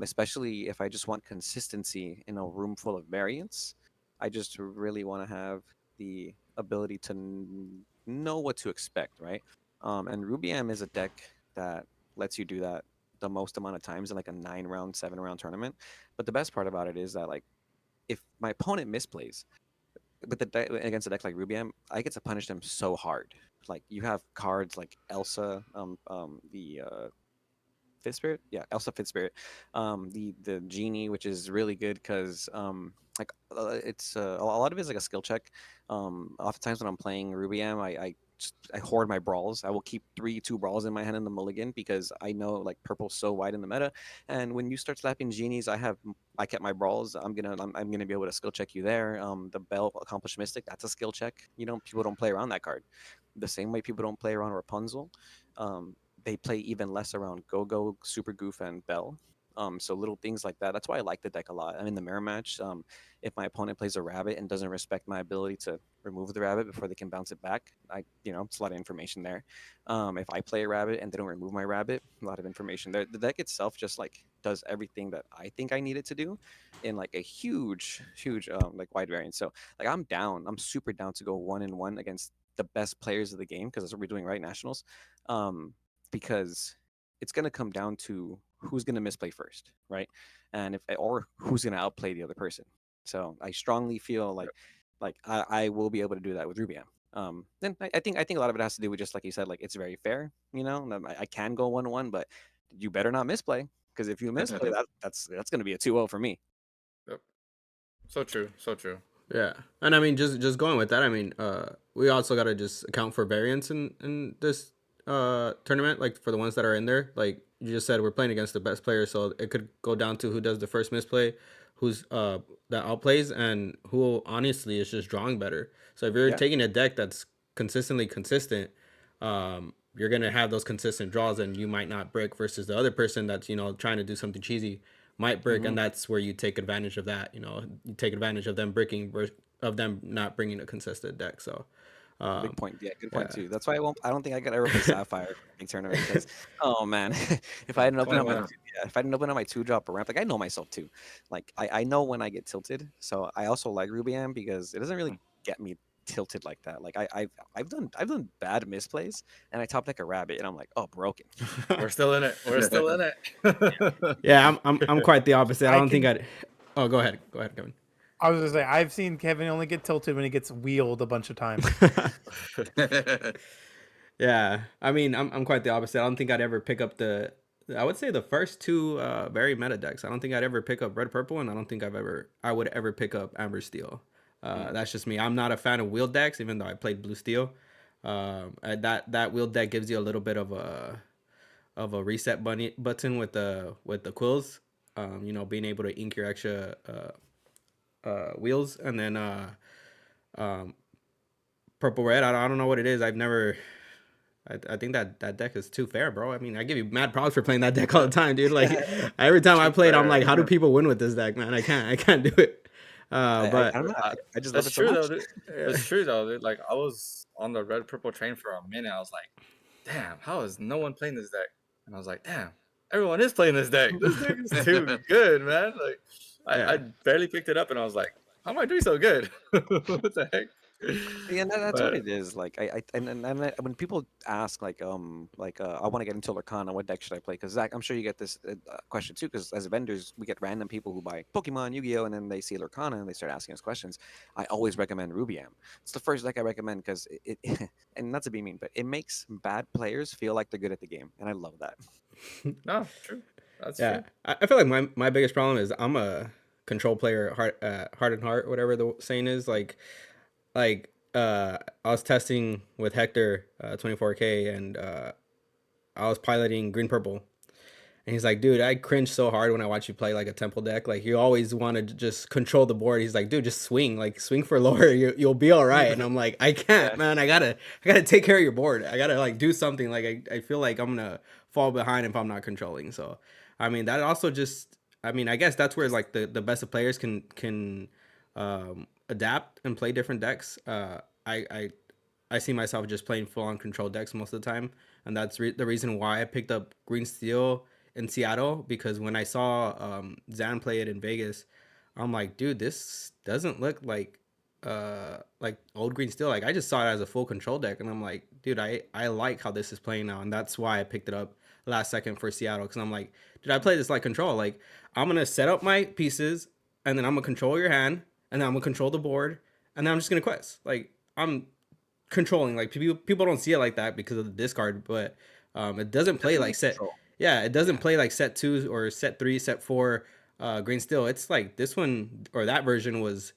Especially if I just want consistency in a room full of variants. I just really want to have the ability to know what to expect, right? And Ruby M is a deck that lets you do that the most amount of times in like a 9 round, 7 round tournament. But the best part about it is that like if my opponent misplays, but against a deck like Rubiam, I get to punish them so hard. Like you have cards like Elsa, the Fit Spirit, yeah, Elsa Fit Spirit, the Genie, which is really good because it's a lot of it is like a skill check. Oftentimes when I'm playing Rubiam, I hoard my brawls. I will keep 2 brawls in my hand in the mulligan because I know like purple's so wide in the meta. And when you start slapping genies, I kept my brawls. I'm gonna be able to skill check you there. The Bell Accomplished Mystic, that's a skill check. People don't play around that card. The same way people don't play around Rapunzel. They play even less around Go-Go, Super Goof, and Bell. So little things like that. That's why I like the deck a lot. I mean, the mirror match. If my opponent plays a rabbit and doesn't respect my ability to remove the rabbit before they can bounce it back, it's a lot of information there. If I play a rabbit and they don't remove my rabbit, a lot of information there. The deck itself just like does everything that I think I need it to do, in like a huge like wide variance. So like I'm super down to go 1-1 against the best players of the game because that's what we're doing, right? Nationals. Because it's going to come down to who's going to misplay first, right? And or who's going to outplay the other person. So I strongly feel like I will be able to do that with Rubiam. Then I think a lot of it has to do with just like you said, like it's very fair. I can go 1-1, but you better not misplay because if you misplay, that's going to be a 2-0 for me. Yep. So true. So true. Yeah, and I mean, just going with that, I mean, we also got to just account for variance in this tournament, like for the ones that are in there. Like you just said, we're playing against the best players, so it could go down to who does the first misplay, who's that outplays, and who honestly is just drawing better. So if you're taking a deck that's consistently consistent, you're gonna have those consistent draws, and you might not brick versus the other person that's trying to do something cheesy might brick, and that's where you take advantage of that. You take advantage of them bricking, of them not bringing a consistent deck. So big point. Yeah, good point too. That's why I don't think I could ever play Sapphire in a big tournament because, oh man, if I didn't open up my 2-drop ramp, like I know myself too. Like I know when I get tilted. So I also like Rubiam because it doesn't really get me tilted like that. Like I've done bad misplays and I top deck a rabbit and I'm like, oh, broken. We're still in it. We're still in it. Yeah, I'm quite the opposite. I don't think I'd. Oh, go ahead, Kevin. I was gonna say I've seen Kevin only get tilted when he gets wheeled a bunch of times. Yeah, I mean, I'm quite the opposite. I don't think I'd ever pick up I would say the first 2 very meta decks. I don't think I'd ever pick up red purple, and I don't think I would ever pick up amber steel. That's just me. I'm not a fan of wheeled decks, even though I played blue steel. That wheeled deck gives you a little bit of a reset button with the quills. Being able to ink your extra wheels, and then purple red. I don't know what it is. I've never. I think that deck is too fair, bro. I mean, I give you mad props for playing that deck all the time, dude. Like every time I play it, I'm like, how do people win with this deck, man? I can't do it. But I don't know. I just love That's it so true much. though. Dude. It's true though. Dude. Like I was on the red purple train for a minute. I was like, damn, how is no one playing this deck? And I was like, damn, everyone is playing this deck. This deck is too good, man. Like I barely picked it up, and I was like, how am I doing so good? What the heck? Yeah, that's what But it is. Like when people ask like I want to get into Lorcana, what deck should I play? Because Zach, I'm sure you get this question too. Because as vendors, we get random people who buy Pokemon, Yu-Gi-Oh, and then they see Lorcana and they start asking us questions. I always recommend Rubiam. It's the first deck I recommend because and not to be mean, but it makes bad players feel like they're good at the game, and I love that. no, true. That's Yeah, true. I feel like my biggest problem is I'm a control player, heart and heart, whatever the saying is. I was testing with Hector 24K, and I was piloting green purple. And he's like, dude, I cringe so hard when I watch you play like a temple deck. Like, you always want to just control the board. He's like, dude, just swing. Like, swing for lower. You'll be all right. And I'm like, I can't, man. I gotta take care of your board. I gotta like do something. Like, I feel like I'm gonna fall behind if I'm not controlling. So, I mean, that also just, I mean, I guess that's where like the best of players can adapt and play different decks. I see myself just playing full on control decks most of the time, and that's the reason why I picked up Green Steel in Seattle, because when I saw Zan play it in Vegas, I'm like, dude, this doesn't look like old Green Steel. Like, I just saw it as a full control deck, and I'm like, dude, I like how this is playing now, and that's why I picked it up last second for Seattle, because I'm like, dude, I play this like control. Like, I'm gonna set up my pieces, and then I'm gonna control your hand, and then I'm gonna control the board, and then I'm just gonna quest. Like, I'm controlling. Like, people don't see it like that because of the discard, but it doesn't play like set. Yeah, it doesn't play like set 2 or set 3, set 4 Green Steel. It's like this one or that version was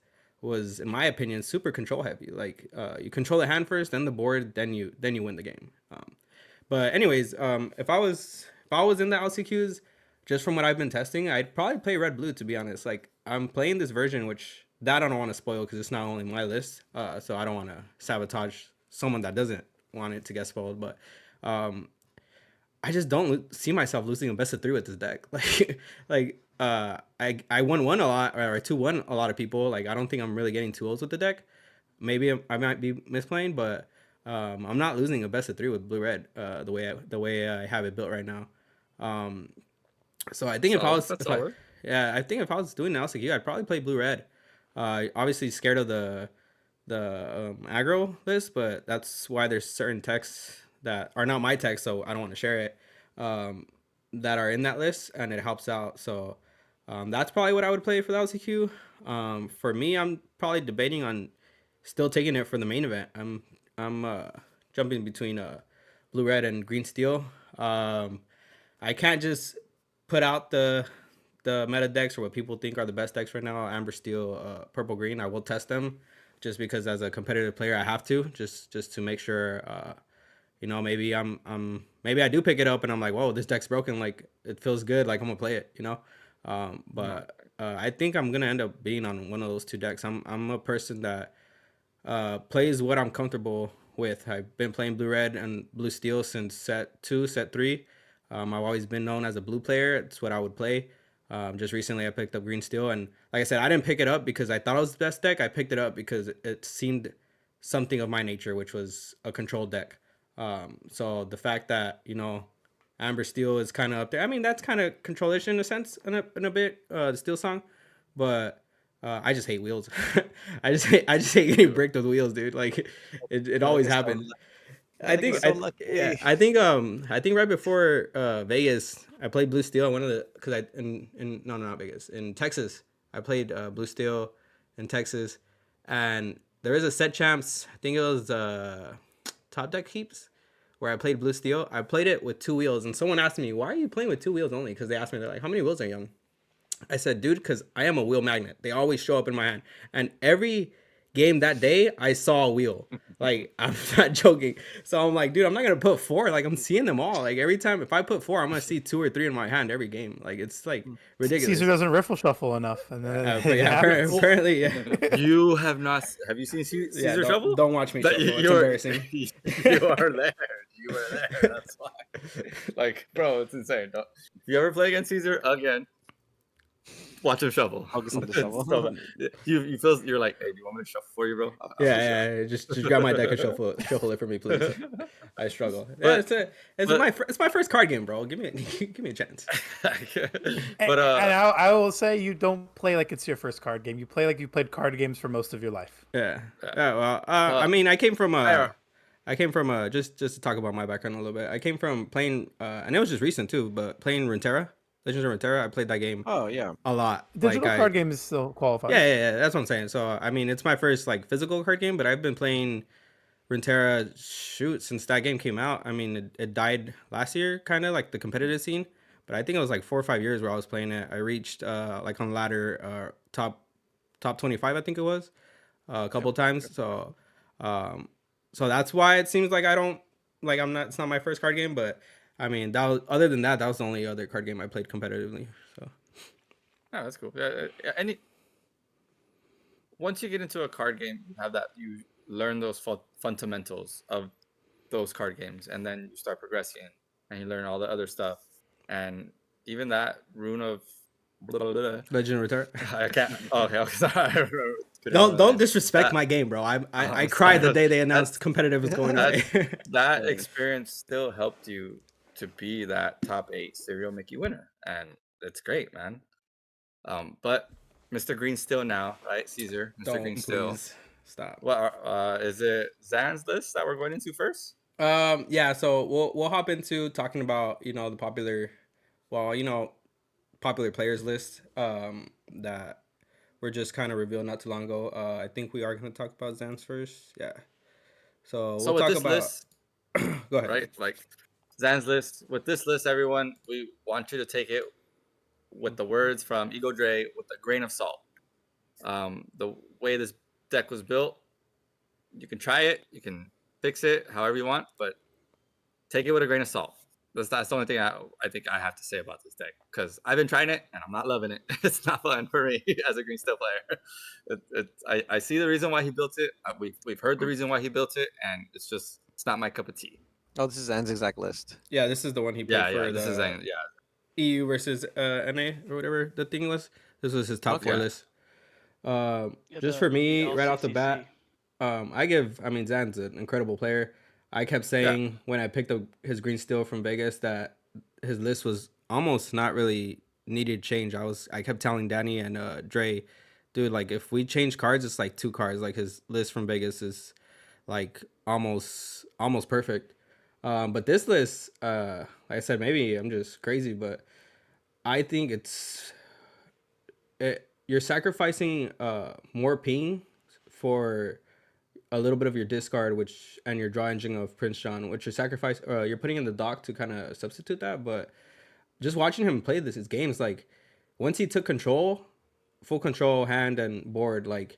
in my opinion super control heavy. Like, you control the hand first, then the board, then you win the game. But anyways, if I was in the LCQs, just from what I've been testing, I'd probably play red blue, to be honest. Like, I'm playing this version, which that I don't want to spoil because it's not only my list, so I don't want to sabotage someone that doesn't want it to get spoiled. But I just don't see myself losing a best of 3 with this deck. I won one a lot, or 2-1 a lot of people. Like, I don't think I'm really getting 2-0s with the deck. Maybe I might be misplaying, but I'm not losing a best of 3 with blue red. The way I have it built right now. So I think if I was doing the LCQ, I'd probably play blue red. Obviously scared of the aggro list, but that's why there's certain texts that are not my text, so I don't want to share it, that are in that list, and it helps out. So that's probably what I would play for the LCQ. For me, I'm probably debating on still taking it for the main event. I'm jumping between blue red and green steel. I can't just put out the meta decks or what people think are the best decks right now, amber, steel, purple, green. I will test them just because as a competitive player I have to, just to make sure, maybe maybe I do pick it up and I'm like, whoa, this deck's broken, like it feels good, like I'm gonna play it, but I think I'm gonna end up being on one of those 2 decks. I'm a person that plays what I'm comfortable with. I've been playing blue red and blue steel since set 2, set 3. I've always been known as a blue player. It's what I would play. Just recently I picked up green steel, and like I said, I didn't pick it up because I thought it was the best deck. I picked it up because it seemed something of my nature, which was a controlled deck. So the fact that, amber steel is kind of up there, I mean, that's kind of control-ish in a sense, in a bit, the steel song, but I just hate wheels. I just hate getting bricked with wheels, dude. Like, it always happens. I think right before Vegas, I played blue steel. Not Vegas, in Texas, I played blue steel in Texas, and there is a set champs. I think it was top deck heaps where I played blue steel. I played it with 2 wheels, and someone asked me, "Why are you playing with 2 wheels only?" Because they asked me, they're like, "How many wheels are you on?" I said, "Dude, because I am a wheel magnet. They always show up in my hand, and every game that day I saw a wheel. Like, I'm not joking. So I'm like, dude, I'm not gonna put 4. Like, I'm seeing them all. Like, every time if I put 4, I'm gonna see 2 or 3 in my hand every game. Like, it's like ridiculous. Caesar doesn't riffle shuffle enough, and then apparently, yeah. You have not. Have you seen Caesar shuffle? Don't watch me shuffle. It's embarrassing. You are there. You were there. That's why. Like, bro, it's insane. If you ever play against Caesar again, watch him shuffle. Focus on the It's shovel. so bad. You feel you're like, hey, do you want me to shuffle for you, bro? I'll Yeah, just grab my deck and shuffle it for me, please. I struggle. Yeah, But- it's my first card game, bro. Give me a chance. but and I will say you don't play like it's your first card game. You play like you played card games for most of your life. Yeah. Yeah. Well, I mean, I came from Fair. just to talk about my background a little bit. I came from playing, and it was just recent too, but playing Runeterra, Legends of Runeterra. I played that game Oh yeah. a lot. Digital Like, card games still qualify. Yeah, that's what I'm saying. So I mean, it's my first like physical card game, but I've been playing Runeterra since that game came out. I mean, it died last year, kind of like the competitive scene, but I think it was like 4 or 5 years where I was playing it. I reached like on ladder top 25, I think it was, a couple times. So so that's why it seems like it's not my first card game, but I mean, other than that, that was the only other card game I played competitively. So Oh, that's cool. Yeah. Once you get into a card game, you learn those fundamentals of those card games, and then you start progressing, and you learn all the other stuff, and even that rune of Legend of Runeterra. I can't. Okay, sorry. Don't disrespect my game, bro. I cried the day they announced competitive was going away. That experience still helped you to be that top 8 serial Mickey winner, and it's great, man. But Mr. Green still now, right, Cesar? Mr. Green still. Please stop. Well, is it Zans list that we're going into first? Yeah, so we'll hop into talking about the popular players list that were just kind of revealed not too long ago. I think we are going to talk about Zans first. Yeah. So we'll talk about list, go ahead. right? Like Zans list. With this list, everyone, we want you to take it with the words from Ego Dre with a grain of salt. The way this deck was built, you can try it, you can fix it however you want, but take it with a grain of salt. That's the only thing I think I have to say about this deck, because I've been trying it and I'm not loving it. It's not fun for me as a green steel player. I see the reason why he built it. We've heard the reason why he built it, and it's not my cup of tea. Oh, this is Zan's exact list. Yeah, this is the one he played for this is the EU versus NA or whatever the thing was. This was his top 4 list. Just for me, right off the bat, Zan's an incredible player. I kept saying when I picked up his green steel from Vegas that his list was almost not really needed change. I kept telling Danny and Dre, dude, like if we change cards, it's like 2 cards. Like his list from Vegas is like almost perfect. But this list, like I said, maybe I'm just crazy, but I think you're sacrificing more ping for a little bit of your discard, and your draw engine of Prince John, which you're putting in the dock to kind of substitute that. But just watching him play his games, like once he took full control, hand and board, like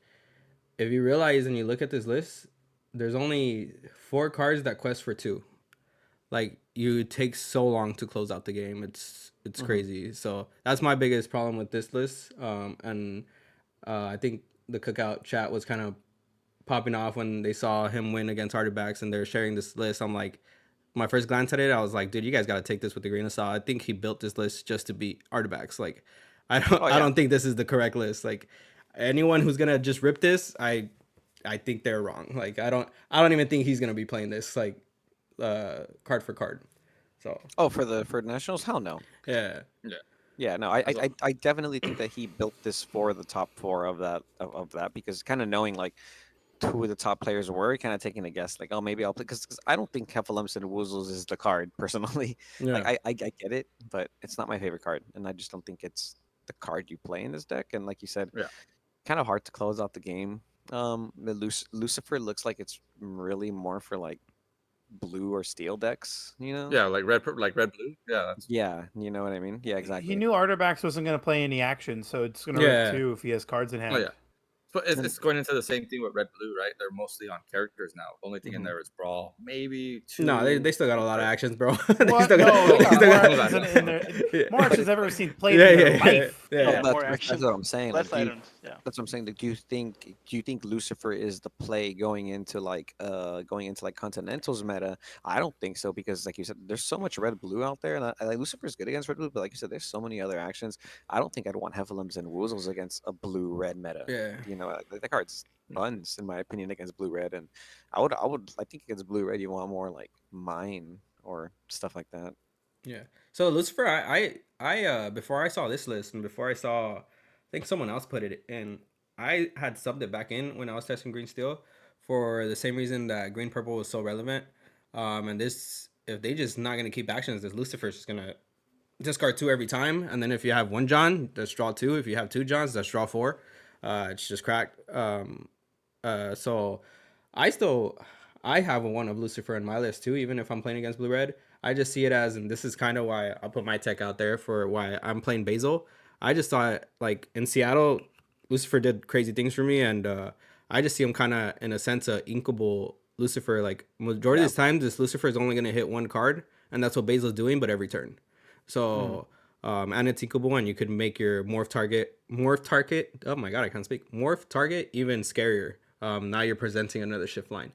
if you realize and you look at this list, there's only 4 cards that quest for 2. Like you take so long to close out the game. It's crazy. So that's my biggest problem with this list. And I think the Cookout chat was kind of popping off when they saw him win against Artifacts and they're sharing this list. I'm like, my first glance at it, I was like, dude, you guys got to take this with a grain of salt. I think he built this list just to beat Artifacts. Like, I don't think this is the correct list. Like, anyone who's gonna just rip this, I think they're wrong. Like, I don't even think he's gonna be playing this like card for card. So for nationals, hell no. Yeah. No, I definitely think that he built this for the top 4 of that because kind of knowing like who the top players were, kind of taking a guess like, oh, maybe I'll play because I don't think Heffalumps and Woozles is the card personally. Yeah. Like I get it, but it's not my favorite card, and I just don't think it's the card you play in this deck. And like you said, kind of hard to close out the game. Lucifer looks like it's really more for like blue or steel decks, Yeah, like red blue. Yeah, you know what I mean. Yeah, exactly. He knew Artifacts wasn't going to play any action, so it's going to work too if he has cards in hand. Oh yeah. But it's going into the same thing with red blue, right? They're mostly on characters now. Only thing in Mhm. there is brawl, maybe two. No, they still got a lot of right? actions, bro. They What? still got- No, they they got still more got- actions in there. Yeah. More actions I've ever seen played Yeah, in their yeah, life. yeah. No, Yeah, more that's action. what I'm saying. Less Like, items. Yeah. that's what I'm saying. Like, do you think Lucifer is the play going into like Continental's meta? I don't think so, because like you said, there's so much red blue out there, and like Lucifer's good against red blue, but like you said, there's so many other actions. I don't think I'd want Heffalumps and Woozles against a blue red meta. Yeah. You know, like, the card's buns in my opinion against blue red, and I think against blue red you want more like mine or stuff like that. Yeah. So Lucifer, I before I saw this list and before I saw, I think someone else put it in, I had subbed it back in when I was testing green steel for the same reason that green purple was so relevant. And this, if they just not gonna keep actions, this Lucifer's just gonna discard 2 every time, and then if you have 1 John, that's draw 2. If you have 2 Johns, that's draw 4. It's just cracked. So I have a 1 of Lucifer in my list too, even if I'm playing against blue red. I just see it as, and this is kind of why I'll put my tech out there for why I'm playing Basil. I just thought, like, in Seattle, Lucifer did crazy things for me, and I just see him kind of, in a sense, a inkable Lucifer. Like, majority of this time, this Lucifer is only going to hit 1 card, and that's what Basil's doing, but every turn. So, and it's inkable, and you could make your morph target, oh my god, I can't speak, morph target even scarier. Now you're presenting another shift line.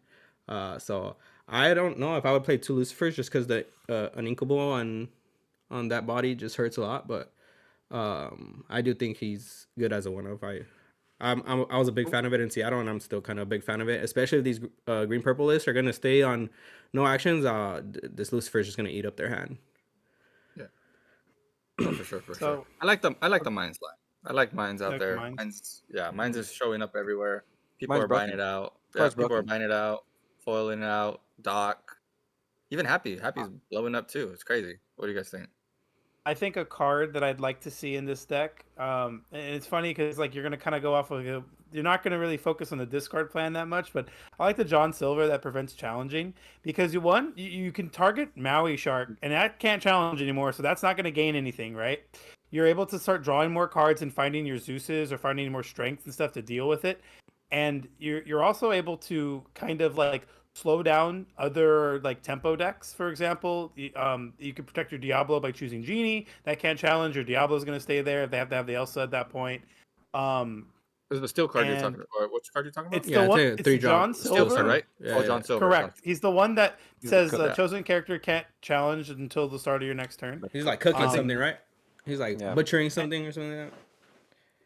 So I don't know if I would play 2 Lucifers, just because the an inkable on that body just hurts a lot, but I do think he's good as a 1 of. I was a big fan of it in Seattle, and I'm still kind of a big fan of it, especially if these green purple lists are gonna stay on no actions. This Lucifer is just gonna eat up their hand. Yeah. Oh, for sure. I like the mines line. I like mines out Like there. mines? Mines is showing up everywhere. People Mine's are buying broken. it out. Card's People are broken. buying it out, foiling it out. Doc, even Happy's blowing up too. It's crazy. What do you guys think? I think a card that I'd like to see in this deck, and it's funny because like you're gonna kind of go off of you're not gonna really focus on the discard plan that much, but I like the John Silver that prevents challenging, because you can target Maui Shark and that can't challenge anymore, so that's not gonna gain anything, right? You're able to start drawing more cards and finding your Zeuses or finding more strength and stuff to deal with it, and you're also able to kind of like slow down other like tempo decks. For example, you can protect your Diablo by choosing Genie. That can't challenge. Your Diablo is going to stay there. They have to have the Elsa at that point. Is the steel card you're and talking, or which card you're talking about? It's the one. It's John Steel Silver, card, right? Yeah, Oh, John Silver. correct. He's the one that says Yeah. chosen character can't challenge until the start of your next turn. He's like cooking Um, something, right? He's like Yeah. butchering something or something like that.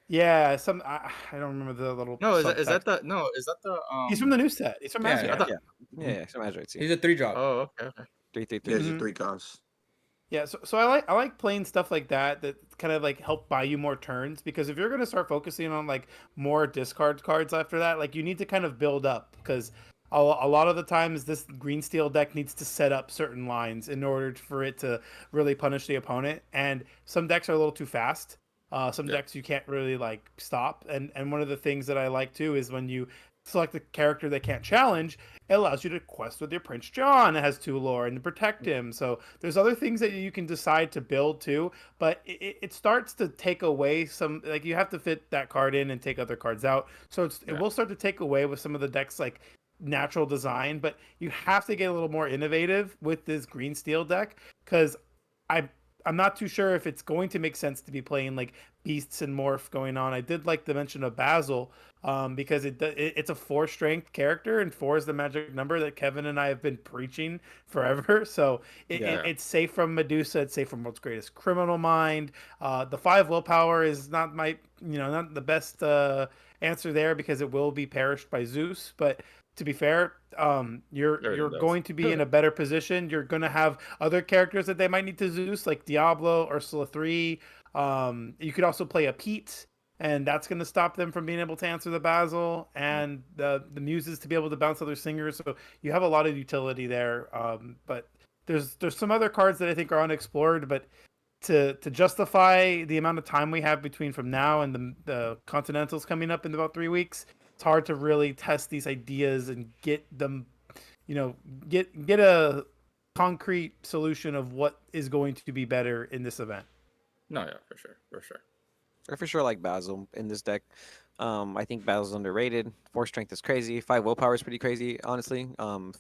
Yeah, I don't remember the little. No, is that subtext. the He's from the new set. He's from Yeah, Magic. I thought- Yeah, some Azure He's a 3 drop. Oh, okay. 3/3. Yeah, just 3 costs. Yeah, so I like playing stuff like that kind of like help buy you more turns, because if you're gonna start focusing on like more discard cards after that, like you need to kind of build up, because a lot of the times this green steel deck needs to set up certain lines in order for it to really punish the opponent, and some decks are a little too fast. Some decks you can't really like stop, and one of the things that I like too is when you select a character that can't challenge, it allows you to quest with your Prince John that has 2 lore and to protect him. So there's other things that you can decide to build too, but it starts to take away some, like you have to fit that card in and take other cards out. So it will start to take away with some of the decks like natural design, but you have to get a little more innovative with this green steel deck, because I'm not too sure if it's going to make sense to be playing like beasts and morph going on. I did like the mention of Basil, because it's a 4 strength character, and 4 is the magic number that Kevin and I have been preaching forever. So it's safe from Medusa. It's safe from World's Greatest Criminal Mind. The 5 willpower is not not the best answer there, because it will be perished by Zeus. But to be fair, you're going to be in a better position. You're going to have other characters that they might need to Zeus, like Diablo, Ursula 3. You could also play a Pete, and that's going to stop them from being able to answer the Basil, and the Muses to be able to bounce other singers. So you have a lot of utility there. But there's some other cards that I think are unexplored, but to justify the amount of time we have between from now and the Continentals coming up in about 3 weeks, it's hard to really test these ideas and get them, get a concrete solution of what is going to be better in this event. No, yeah, for sure. I for sure like Basil in this deck. I think battle's underrated. 4 strength is crazy. 5 willpower is pretty crazy, honestly.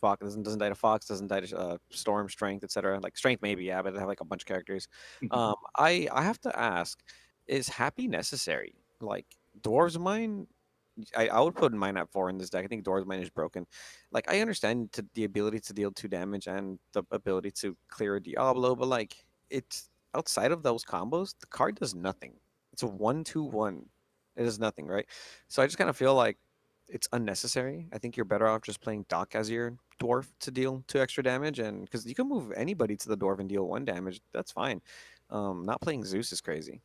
Fox doesn't die to Fox, doesn't die to Storm, strength, etc. Like strength maybe, yeah, but they have like a bunch of characters. I have to ask, is happy necessary? Like dwarves mine, I would put mine at 4 in this deck. I think dwarves mine is broken. Like I understand the ability to deal 2 damage and the ability to clear a Diablo, but like it's outside of those combos, the card does nothing. It's a 1/2/1. It does nothing, right? So I just kind of feel like it's unnecessary. I think you're better off just playing Doc as your dwarf to deal 2 extra damage, and because you can move anybody to the dwarf and deal 1 damage, that's fine. Not playing Zeus is crazy.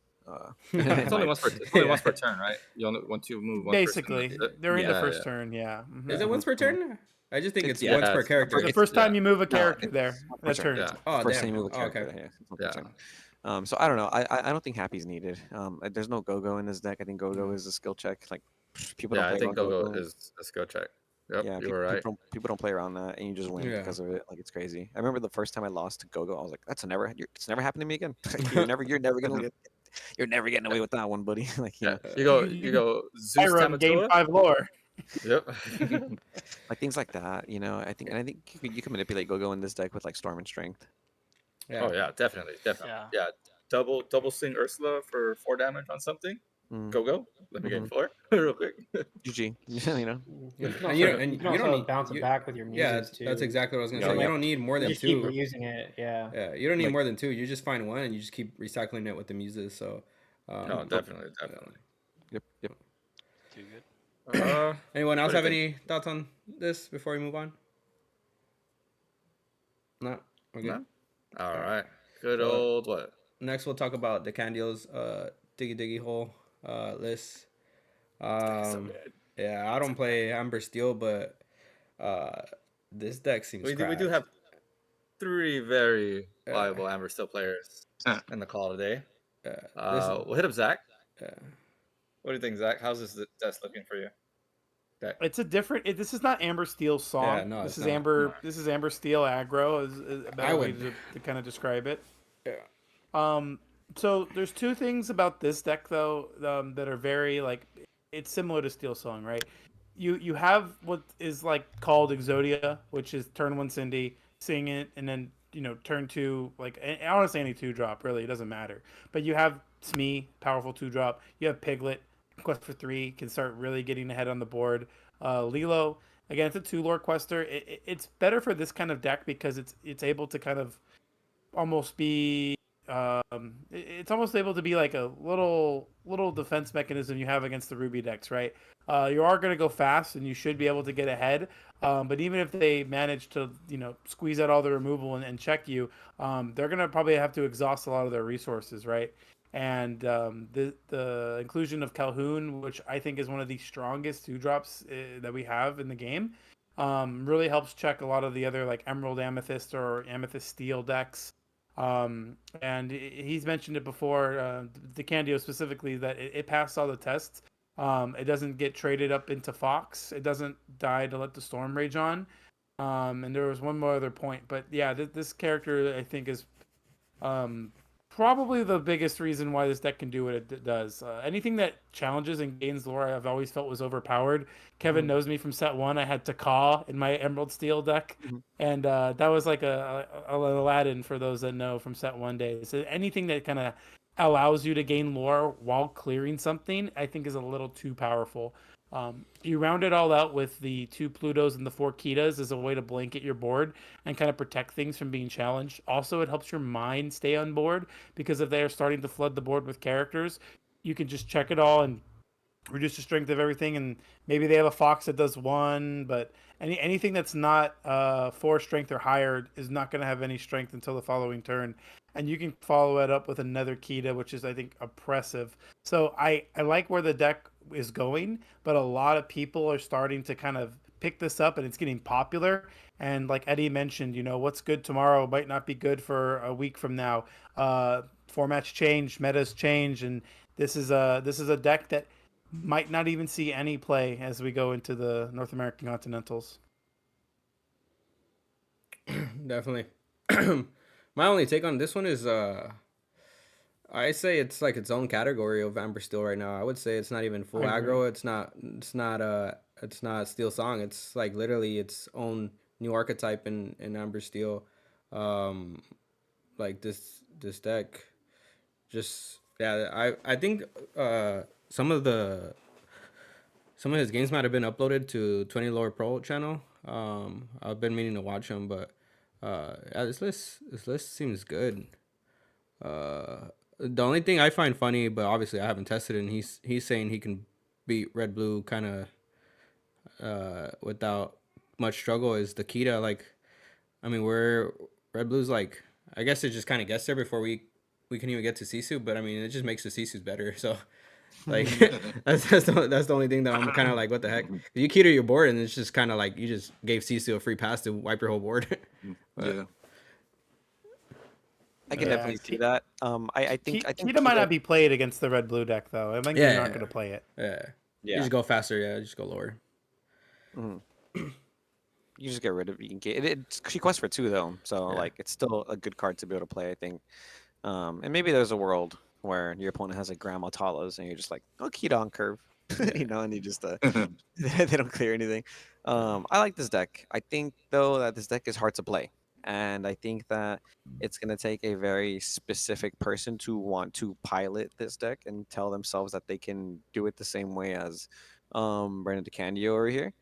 It's in only my once per opinion. it's only once per turn, right? You only once you move one person. Basically, That's it. during the Yeah, first yeah. turn, yeah. Is it once per turn? I just think it's Yeah, once per it's character. The it's- first time yeah. you move a No, character it's there, one per that turn. turn. Yeah. Oh, First damn. time you move a Oh, character, okay. yeah, it's one per Yeah. turn. So I don't know. I don't think Happy's needed. There's no Go-Go in this deck. I think Go-Go is a skill check. Like people don't Yeah, I play think around Go-Go Go-Go. is a skill check. Yep, Yeah, you were right. people don't play around that, and you just win Yeah. because of it. Like it's crazy. I remember the first time I lost to Go-Go, I was like, it's never happened to me again. You're never getting away with that one, buddy. Like you Yeah, know, you go Zeus Iron Game Tamatoa. 5 lore. Yep. like things like that. You know, I think you can manipulate Go-Go in this deck with like Storm and Strength. Yeah. Oh yeah, definitely. Yeah. Yeah. Double swing Ursula for 4 damage on something. Mm. Go. Let me Mhm. get 4 real quick. GG. You know. You can And you also, and you can you don't also need bounce it back with your Yeah, muses too. that's exactly what I was gonna Yeah, say. yeah. You don't need more than Just keep 2. reusing it. Yeah. Yeah, you don't need Like- more than 2. You just find one and you just keep recycling it with the muses. So, No, definitely. Yep. Too good. Anyone else What do have you any thoughts on this before we move on? No, we're good. No? All right. Good So- old what? Next, we'll talk about Dicando's Diggy Hole list. Yeah, I don't play Amber Steel, but this deck seems We do cracked. have 3 very viable Amber Steel players Yeah. in the call today. Yeah, We'll hit up Zach. yeah. What do you think, Zach? How's this desk looking for you? Okay. It's a different. This is not Amber Steel's song. Yeah, no, this it's is not. Amber. No. This is Amber Steel aggro. Is a better way would- to kind of describe it. Yeah. So there's 2 things about this deck though that are very like it's similar to Steel Song, right? You have what is like called Exodia, which is turn 1 Cindy, sing it, and then turn 2 like honestly any 2-drop really it doesn't matter. But you have Smee, powerful 2-drop. You have Piglet, quest for 3 can start really getting ahead on the board. Lilo, again, it's a 2-lore quester. It's better for this kind of deck because it's able to kind of almost be it's almost able to be like a little defense mechanism you have against the Ruby decks, right? You are going to go fast and you should be able to get ahead, but even if they manage to squeeze out all the removal and check you, they're going to probably have to exhaust a lot of their resources, right? And the inclusion of Calhoun, which I think is one of the strongest 2-drops that we have in the game, really helps check a lot of the other like Emerald Amethyst or Amethyst Steel decks. And he's mentioned it before, Dicando specifically, that it passed all the tests. It doesn't get traded up into Fox. It doesn't die to let the Storm Rage on. And there was one more other point, but yeah, this character I think is probably the biggest reason why this deck can do what it does. Anything that challenges and gains lore, I've always felt was overpowered. Kevin knows me from set 1. I had Taka in my Emerald Steel deck, and that was like a Aladdin for those that know from set 1 days. So anything that kind of allows you to gain lore while clearing something, I think is a little too powerful. You round it all out with the 2 Plutos and the 4 Kitas as a way to blanket your board and kind of protect things from being challenged. Also, it helps your mind stay on board because if they are starting to flood the board with characters, you can just check it all and reduce the strength of everything. And maybe they have a Fox that does 1, but anything that's not 4 strength or higher is not going to have any strength until the following turn. And you can follow it up with another Kita, which is, I think, oppressive. So I like where the deck is going, but a lot of people are starting to kind of pick this up and it's getting popular. And like Eddie mentioned, what's good tomorrow might not be good for a week from now. Formats change, metas change, and this is a deck that might not even see any play as we go into the North American Continentals. Definitely. My only take on this one is I say it's like its own category of Amber Steel right now. I would say it's not even full I agree. aggro. It's not Steel Song. It's like literally its own new archetype in Amber Steel. Um, like this deck, just yeah. I think some of his games might have been uploaded to 20 Lore Pro channel. I've been meaning to watch them, but yeah, this list seems good. The only thing I find funny, but obviously I haven't tested it, and he's saying he can beat Red Blue kind of without much struggle is the Kita. Like, I mean, we're Red Blue's like, I guess it just kind of gets there before we can even get to Sisu, but I mean, it just makes the Sisus better. So, like, that's the only thing that I'm kind of like, what the heck? You Kita your board, and it's just kind of like you just gave Sisu a free pass to wipe your whole board. But, Yeah. I can Yeah, definitely see that. I think Kita might not be played against the red blue deck though. I think you're not Yeah. going to play it. yeah, you Yeah. just go faster. Yeah, just go lower. Mhm. You just get rid of she quests for 2 though, so Yeah. like it's still a good card to be able to play, I think. And maybe there's a world where your opponent has like Grandma Talos and you're just like, oh, Kita on curve, you know, and you just they don't clear anything. I like this deck. I think though that this deck is hard to play, and I think that it's gonna take a very specific person to want to pilot this deck and tell themselves that they can do it the same way as Brandon Dicando over here.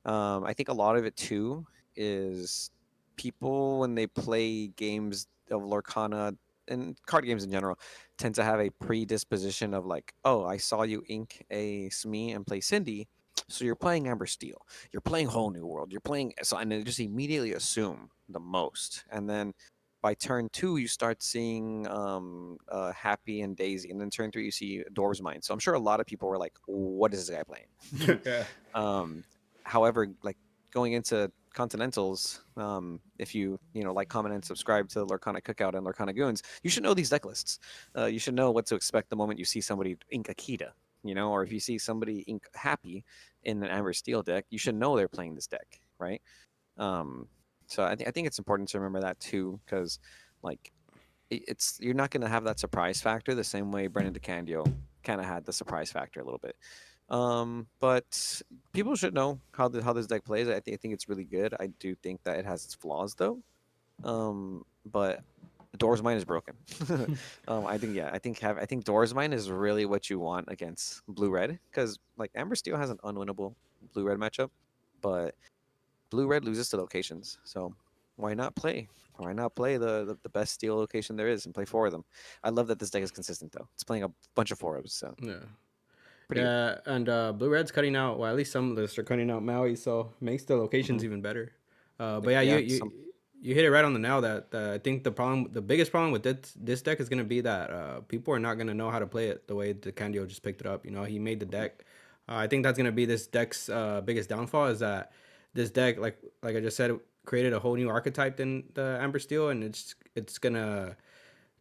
I think a lot of it too is people when they play games of Lorcana and card games in general tend to have a predisposition of like, oh, I saw you ink a Smee and play Cindy, so you're playing Amber Steel, you're playing Whole New World, you're playing so, and they just immediately assume the most, and then by turn 2 you start seeing Happy and Daisy, and then turn 3 you see Dwarves Mine. So I'm sure a lot of people were like, what is this guy playing? Yeah. However, like going into Continentals, if you like, comment, and subscribe to Lorcana Cookout and Lorcana Goons, you should know these deck lists. You should know what to expect the moment you see somebody ink Akita, or if you see somebody ink Happy in an Amber Steel deck, you should know they're playing this deck, right? So I think it's important to remember that too, because like it's you're not going to have that surprise factor the same way Brendan Dicando kind of had the surprise factor a little bit. But people should know how this deck plays. I think it's really good. I do think that it has its flaws though. But Door's Mine is broken. I think Door's Mine is really what you want against Blue Red, because like Amber Steel has an unwinnable Blue Red matchup, but Blue Red loses to locations. So why not play? Why not play the best steel location there is and play 4 of them? I love that this deck is consistent though. It's playing a bunch of 4-ofs, so Yeah. pretty good. Yeah, and Blue Red's cutting out. Well, at least some lists are cutting out Maui, so makes the locations even better. But yeah, Yeah, you hit it right on the nail. That I think the biggest problem with this deck is gonna be that people are not gonna know how to play it the way the Candio just picked it up. He made the deck. I think that's gonna be this deck's biggest downfall, is that this deck, like I just said, created a whole new archetype in the Amber Steel, and it's gonna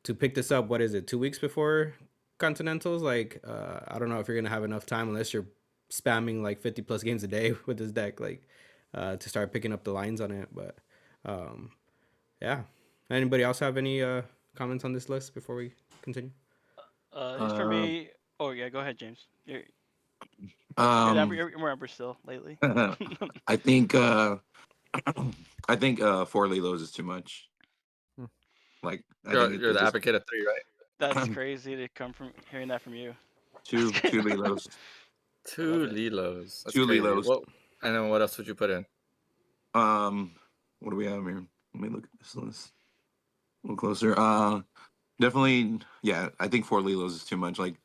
to pick this up. What is it? 2 weeks before Continentals? Like, I don't know if you're gonna have enough time unless you're spamming like 50 plus games a day with this deck, like to start picking up the lines on it. But yeah. Anybody else have any comments on this list before we continue? It's for me. Oh yeah, go ahead, James. You're Um, more Amber Steel lately. I think I think 4 Lilos is too much. Like I think You're it the just advocate of 3, right? That's crazy to come from hearing that from you. two Lilos. 2 Lilos. That's 2 crazy. Lilos. What? And then what else would you put in? What do we have here? Let me look at this list a little closer. Definitely, yeah. I think 4 Lilos is too much. Like,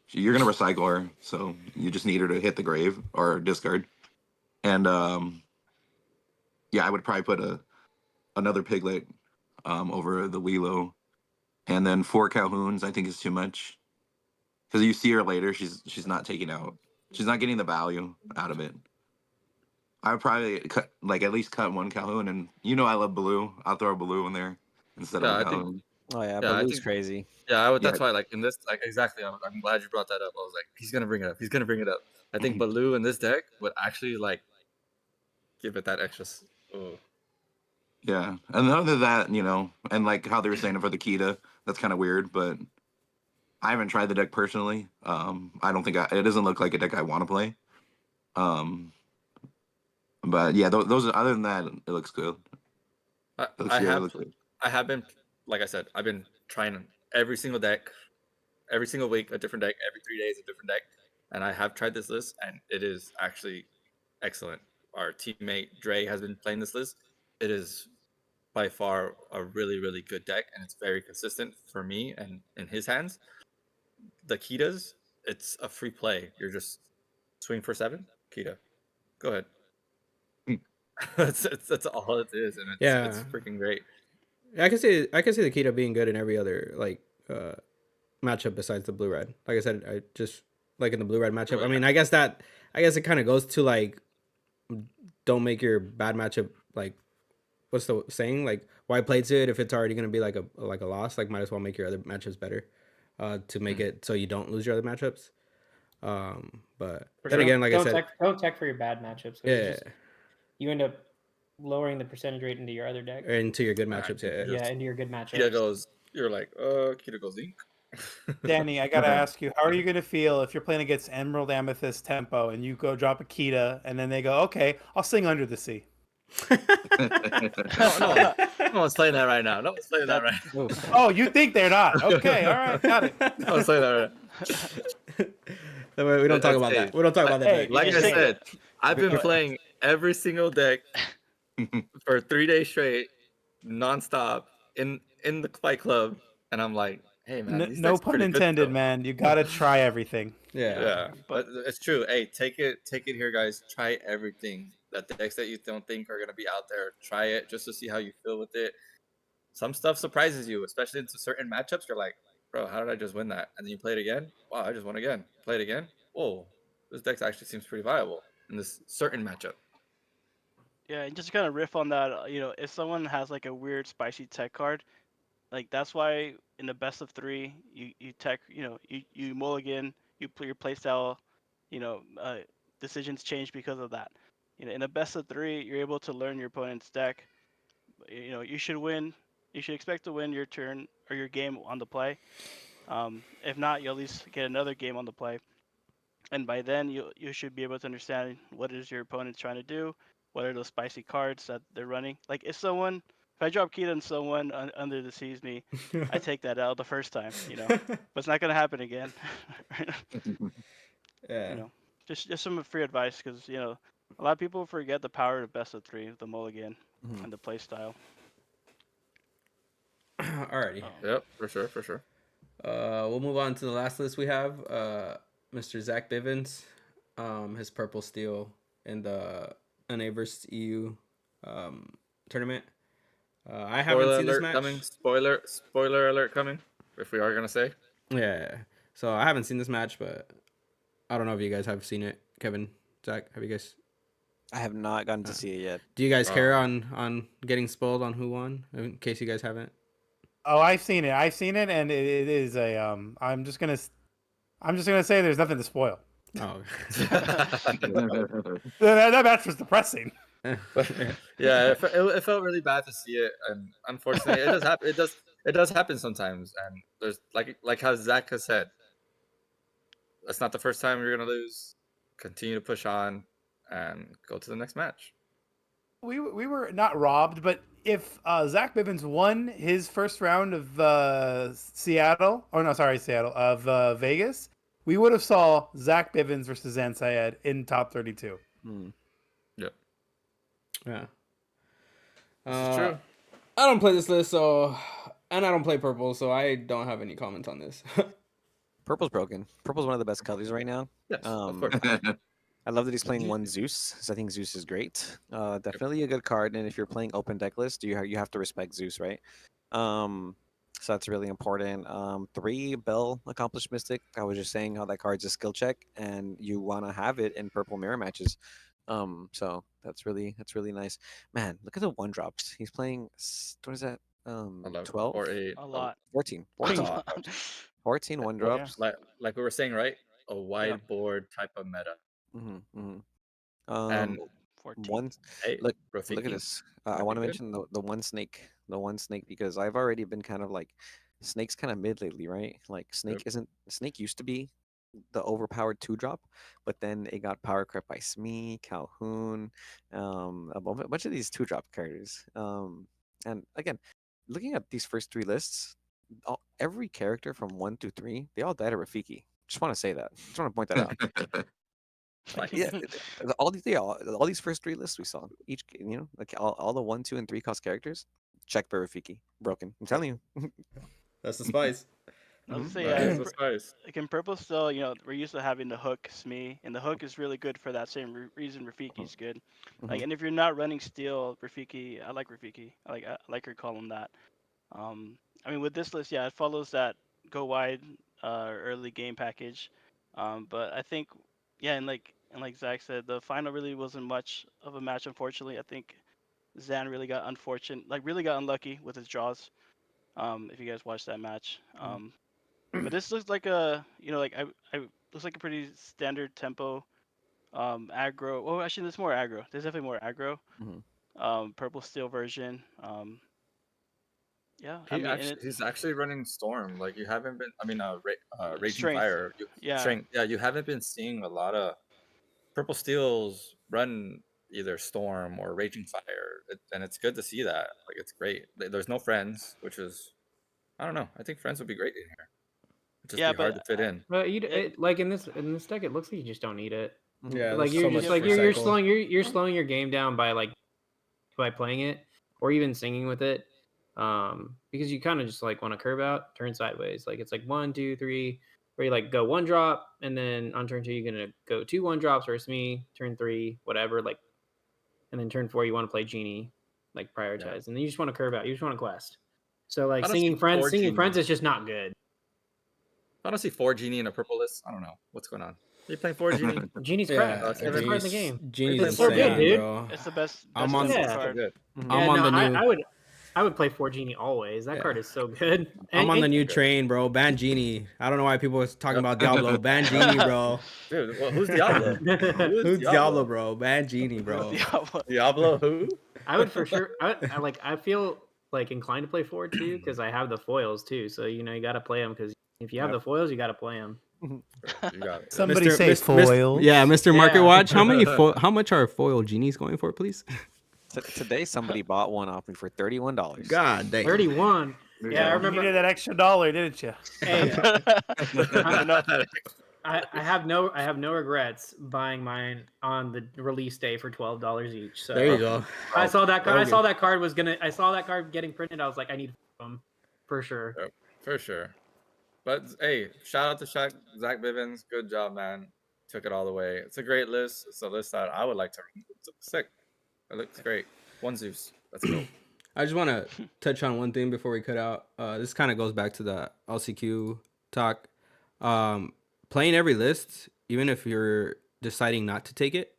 you're gonna recycle her, so you just need her to hit the grave or discard. And yeah, I would probably put another Piglet over the Lilo, and then 4 Calhouns. I think is too much, because you see her later. She's not taking out. She's not getting the value out of it. I would probably at least cut 1 Calhoun, and I love Blue. I'll throw a Blue in there instead of Yeah, a I think. Calhoun. Oh yeah, Yeah, I Baloo's think. crazy. Yeah, I would. Yeah. That's why, like in this, like exactly. I'm glad you brought that up. I was like, he's gonna bring it up. He's gonna bring it up. I think Baloo in this deck would actually like give it that extra. Oh. Yeah, and other than that, and like how they were saying it for the Kita, that's kind of weird, but I haven't tried the deck personally. I don't think it doesn't look like a deck I want to play. But yeah, those other than that, it looks good. I, It looks I good. It have looks good. I have been, like I said, I've been trying every single deck, every single week a different deck, every 3 days a different deck, and I have tried this list, and it is actually excellent. Our teammate Dre has been playing this list. It is by far a really, really good deck, and it's very consistent for me and in his hands. The Kitas, it's a free play. You're just swing for 7, Kita. Go ahead. That's all it is, and it's Yeah. freaking great. I can see the Kita being good in every other like matchup besides the blue red. Like I said, I just like in the blue red matchup. I mean, I guess it kind of goes to like don't make your bad matchup like what's the saying, like why play to it if it's already gonna be like a loss, like might as well make your other matchups better to make it so you don't lose your other matchups. But then again, like I said, don't tech for your bad matchups. yeah, You end up lowering the percentage rate into your other deck. into your good matchups. Yeah, into your good matchups. Kita goes, you're like, Kita goes ink. Danny, I gotta ask you, how are you gonna feel if you're playing against Emerald Amethyst Tempo and you go drop a Kita and then they go, okay, I'll sing Under the Sea. No one's playing that right now. No one's playing that right now. Oh, you think they're not? Okay, all right, got it. No one's playing that right now. We don't talk about that. We don't talk about that. Hey, Like I said, I've been playing every single deck for 3 days straight, nonstop in the Fight Club, and I'm like, hey man, these No decks pun pretty good intended, still. man. You gotta try everything. Yeah, but it's true. Hey, take it here, guys. Try everything. The decks that you don't think are gonna be out there, try it just to see how you feel with it. Some stuff surprises you, especially into certain matchups. You're like, bro, how did I just win that? And then you play it again. Wow, I just won again. Play it again. Whoa, this deck actually seems pretty viable in this certain matchup. Yeah, and just to kind of riff on that, if someone has like a weird spicy tech card, like that's why in the best of 3, you tech, you mulligan, your playstyle, decisions change because of that. In a best of 3, you're able to learn your opponent's deck. You should win. You should expect to win your turn or your game on the play. If not, you'll at least get another game on the play. And by then, you should be able to understand what is your opponent trying to do, what are those spicy cards that they're running. Like if I drop Kita on someone under the seas me, I take that out the first time, but it's not gonna happen again. Yeah. Just some free advice because a lot of people forget the power of best of 3, the mulligan, and the play style. Alrighty. Yep, for sure. We'll move on to the last list we have. Mr. Zach Bivens, his purple steel in the NA versus EU tournament. I haven't seen this match. Coming. Spoiler alert coming. If we are gonna say. Yeah. So I haven't seen this match, but I don't know if you guys have seen it. Kevin, Zach, have you guys? I have not gotten to see it yet. Do you guys care on getting spoiled on who won? In case you guys haven't. Oh, I've seen it, and it is a I'm just gonna say there's nothing to spoil. Oh. That match was depressing. Yeah, it felt really bad to see it, and unfortunately, it does happen. It does happen sometimes, and there's like how Zach has said, that's not the first time you're gonna lose. Continue to push on and go to the next match. We were not robbed, but if Zach Bivens won his first round of Vegas, we would have saw Zach Bivens versus Zan Syed in top 32. Yep. Yeah. It's true. I don't play this list, and I don't play purple, so I don't have any comments on this. Purple's broken. Purple's one of the best colors right now. Yes, of course. I love that he's playing one Zeus, because I think Zeus is great. Definitely a good card, and if you're playing open deck list, you have to respect Zeus, right? So that's really important. 3 Bell Accomplished Mystic. I was just saying how that card's a skill check, and you want to have it in purple mirror matches. So that's really nice. Man, look at the 1-drops. He's playing. What is that? 12 or 8. A lot. 14. 14 1-drops. Like we were saying, right? A wide board type of meta. And 14. Hey, look Rafiki, at this. I want to mention the one snake because I've already been kind of like Snake's kind of mid lately, right? Like Yep. Snake used to be the overpowered 2-drop, but then it got power crept by Smee, Calhoun, a bunch of these 2-drop characters. And again, looking at these first 3 lists, every character from 1 to 3, they all died at Rafiki. Just want to say that. Just want to point that out. Yeah, all these first 3 lists we saw, each like all the 1, 2, and 3 cost characters, check by Rafiki, broken. I'm telling you. That's the spice. I was That gonna say, is the spice. like in purple still, we're used to having the hook Smee, and the hook is really good for that same reason Rafiki's good. Like, and if you're not running steel, Rafiki, I like Rafiki. I like her calling that. I mean, with this list, yeah, it follows that go wide early game package. But I think, yeah, and like Zach said, the final really wasn't much of a match, unfortunately. I think Zan really got really got unlucky with his draws. If you guys watched that match. But this looks like I looks like a pretty standard tempo aggro. Oh, actually, there's more aggro. There's definitely more aggro. Purple steel version. Yeah, I mean, and He's actually running Storm. Like you haven't been. I mean, Raging Strength. Fire. Yeah. Strength. Yeah, you haven't been seeing a lot of Purple Steels run either Storm or Raging Fire, and it's good to see that. Like it's great. There's no friends, which is, I don't know. I think friends would be great in here. It'd just be hard to fit in. But like in this deck, it looks like you just don't need it. Yeah, Like there's you're so just much like you're recycle. slowing your game down by playing it or even singing with it. Because you kind of just like want to curve out, turn sideways. Like it's like 1, 2, 3, where you like go 1 drop, and then on turn 2 you're gonna go 2 1-drops versus me. Turn 3, whatever, like, and then turn 4 you want to play Genie, like prioritize, and then you just want to curve out. You just want to quest. So like singing friends is just not good. I don't see 4 Genie in a purple list. I don't know what's going on. Are you playing 4 Genie? Genie's crap. that's Favorite card in the game. Genie's It's so insane, good, dude. bro. it's the best. I'm on- tempo Yeah. card. Good. I'm on the new. I would play 4 Genie always. That card is so good. I'm on the new Okay. train, bro. Ban Genie. I don't know why people was talking about Diablo. Ban Genie, bro. Dude, well, who's Diablo? Who's Diablo, bro? Ban Genie, bro. Diablo who? I would for sure. I feel like inclined to play 4 too because I have the foils too. So you got to play them because if you have the foils, you got to play them. You got it. Somebody say foil. Yeah, Mr. Market Yeah. Watch. How much are foil genies going for, please? Today, somebody bought one off me for $31. God dang. 31. Yeah, I You remember. needed that extra $1, didn't you? Hey, I have no regrets buying mine on the release day for $12 each. So There you go. I saw that card. Okay. I saw that card getting printed. I was like, I need them for sure. For sure. But hey, shout out to Zach Bivens. Good job, man. Took it all the way. It's a great list. It's a list that I would like to read. It's sick. It looks great. One Zeus. Let's go. I just want to touch on one thing before we cut out. This kind of goes back to the LCQ talk. Playing every list, even if you're deciding not to take it,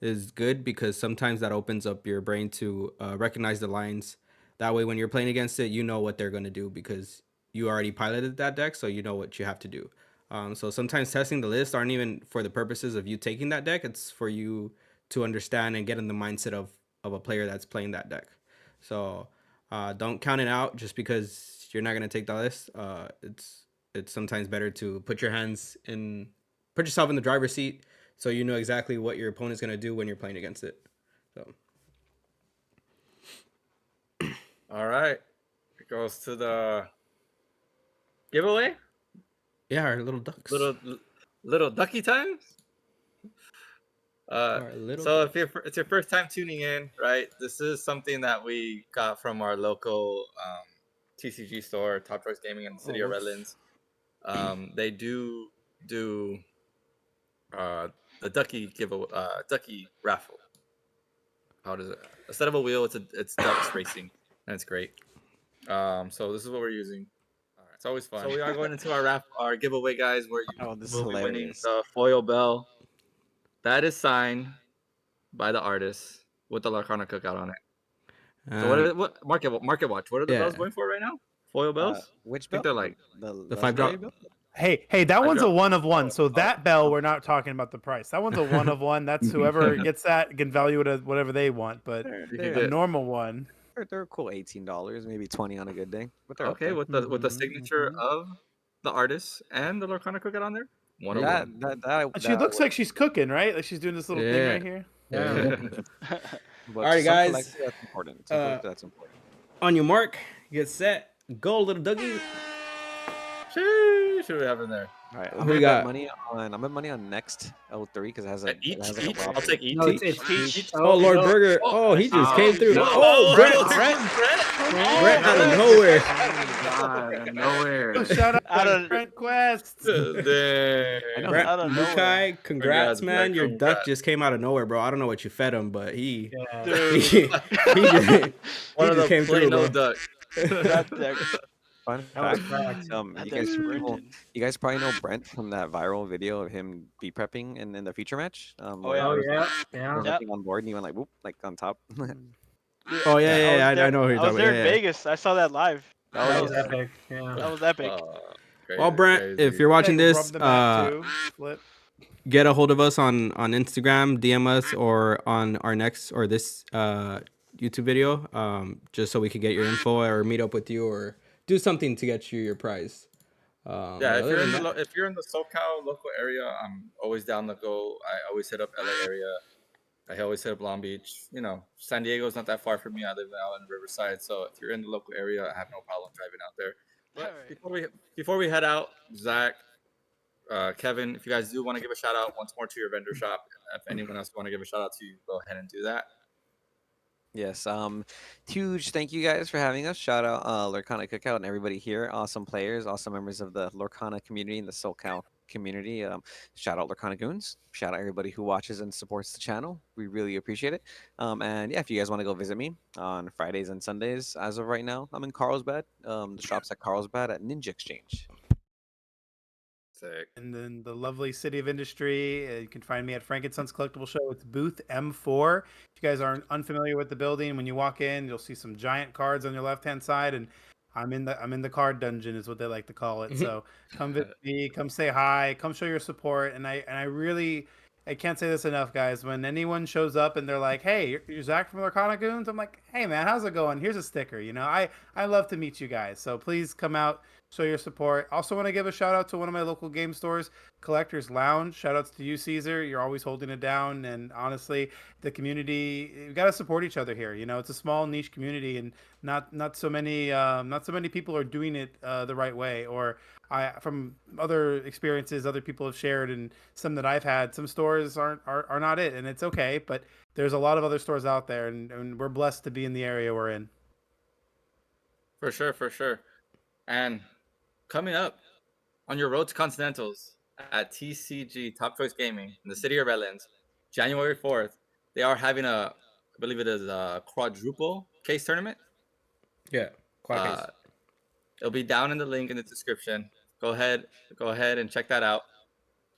is good because sometimes that opens up your brain to recognize the lines. That way, when you're playing against it, you know what they're going to do because you already piloted that deck, so you know what you have to do. So sometimes testing the list aren't even for the purposes of you taking that deck. It's for you to understand and get in the mindset of a player that's playing that deck. So don't count it out just because you're not going to take the list. It's sometimes better to put yourself in the driver's seat so you know exactly what your opponent's going to do when you're playing against it. So All right. It goes to the giveaway. yeah, our little ducks. Little ducky times. So if it's your first time tuning in, right? This is something that we got from our local TCG store, Top Choice Gaming in the city of Redlands. They do the ducky ducky raffle. How does it? Instead of a wheel, it's ducks racing, and it's great. So this is what we're using. All right, it's always fun. So we are going into our giveaway, guys. Where you This is will be winning hilarious. the foil bell. That is signed by the artist with the Lorcana Cookout on it. So what market watch? What are the bells going for right now? Foil bells? Which I think bell? they're like The 5-drop. bell? Hey, that one's a drop. 1 of 1. So that bell, we're not talking about the price. That one's a 1 of 1. That's whoever gets that can value it as whatever they want. But you can a get normal one. they're cool $18, maybe 20 on a good day. But they're up Okay, there. with the Mhm, signature mhm. of the artist and the Lorcana Cookout on there. One of That them. And she that looks like she's cooking, right? Like she's doing this little thing Yeah. right here. Yeah. But Alrighty, to some guys. collector, that's important. Some collector, that's important. On your mark, get set, go, little Dougie. Sheesh, what do we have in there? All right, Who I'm we gonna got? bet money on. I'm bet money on next L3 because it has a Each, like each. a I'll Rob. take each. No, it's Each. each. Oh, Lord no. Burger. Oh, he just came through. Oh, Brett, Brett out of nowhere. God, nowhere. Shout out Out to of- Brent Quest. I know. Brett Out of nowhere. Mukai, congrats, Congrats, man. Brett, Your duck congrats. just came out of nowhere, bro. I don't know what you fed him, but he Yeah. Dude. he One of just the came through, Plano bro. duck. that Fun That was fact. cracked. You that guys, sprinted. you guys probably know Brent from that viral video of him be prepping in the feature match. Where yeah. Oh he was, yeah, he yeah. was Yep. looking on board and he went like whoop, like on top. Oh yeah, was I know who you're I was talking there about. in Yeah. Vegas. I saw that live. That was That epic. Yeah. was epic. Well, Brent, if you're watching Rub this, the back too. Flip. get a hold of us on Instagram, DM us, or on our next or this YouTube video, just so we could get your info or meet up with you or do something to get you your prize. Yeah, but if other you're than in the that- if you're in the SoCal local area, I'm always down to go. I always hit up LA area. I always hit up Long Beach. You know, San Diego's not that far from me. I live out in Riverside, so if you're in the local area, I have no problem driving out there. But Alright. before we head out, Zach, Kevin, if you guys do want to give a shout out once more to your vendor shop, if anyone else want to give a shout out to you, go ahead and do that. Yes. Huge thank you guys for having us. Shout out Lorcana Cookout and everybody here. Awesome players, awesome members of the Lorcana community and the SoCal community. Shout out Lorcana Goons. Shout out everybody who watches and supports the channel. We really appreciate it. And yeah, if you guys want to go visit me on Fridays and Sundays, as of right now, I'm in Carlsbad. The shop's at Carlsbad at Ninja Exchange. Sick. And then the lovely city of industry. You can find me at Frank and Sons Collectible Show. It's booth M4. If you guys aren't unfamiliar with the building, when you walk in, you'll see some giant cards on your left-hand side, and I'm in the card dungeon, is what they like to call it. So come visit me, come say hi, come show your support. And I really, I can't say this enough, guys. When anyone shows up and they're like, "Hey, you're Zach from Lorcana Goons," I'm like, "Hey, man, how's it going? Here's a sticker." You know, I love to meet you guys. So please come out, show your support. Also want to give a shout out to one of my local game stores, Collectors Lounge. Shout outs to you, Cesar. You're always holding it down. And honestly, the community, we got to support each other here. You know, it's a small niche community, and not so many people are doing it the right way. Or from other experiences other people have shared and some that I've had, some stores are not it, and it's okay. But there's a lot of other stores out there, and we're blessed to be in the area we're in. For sure, for sure. And coming up on your road to Continentals at TCG Top Choice Gaming in the city of Redlands, January 4th, they are having I believe it is a quadruple case tournament. yeah, quad case. It'll be down in the link in the description. Go ahead and check that out.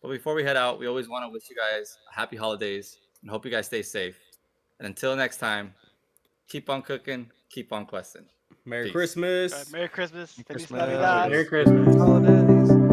But before we head out, we always want to wish you guys happy holidays and hope you guys stay safe. And until next time, keep on cooking, keep on questing. Merry Peace. Christmas. Merry Christmas. Merry Feliz Christmas. Navidad. Merry Christmas. Holidays.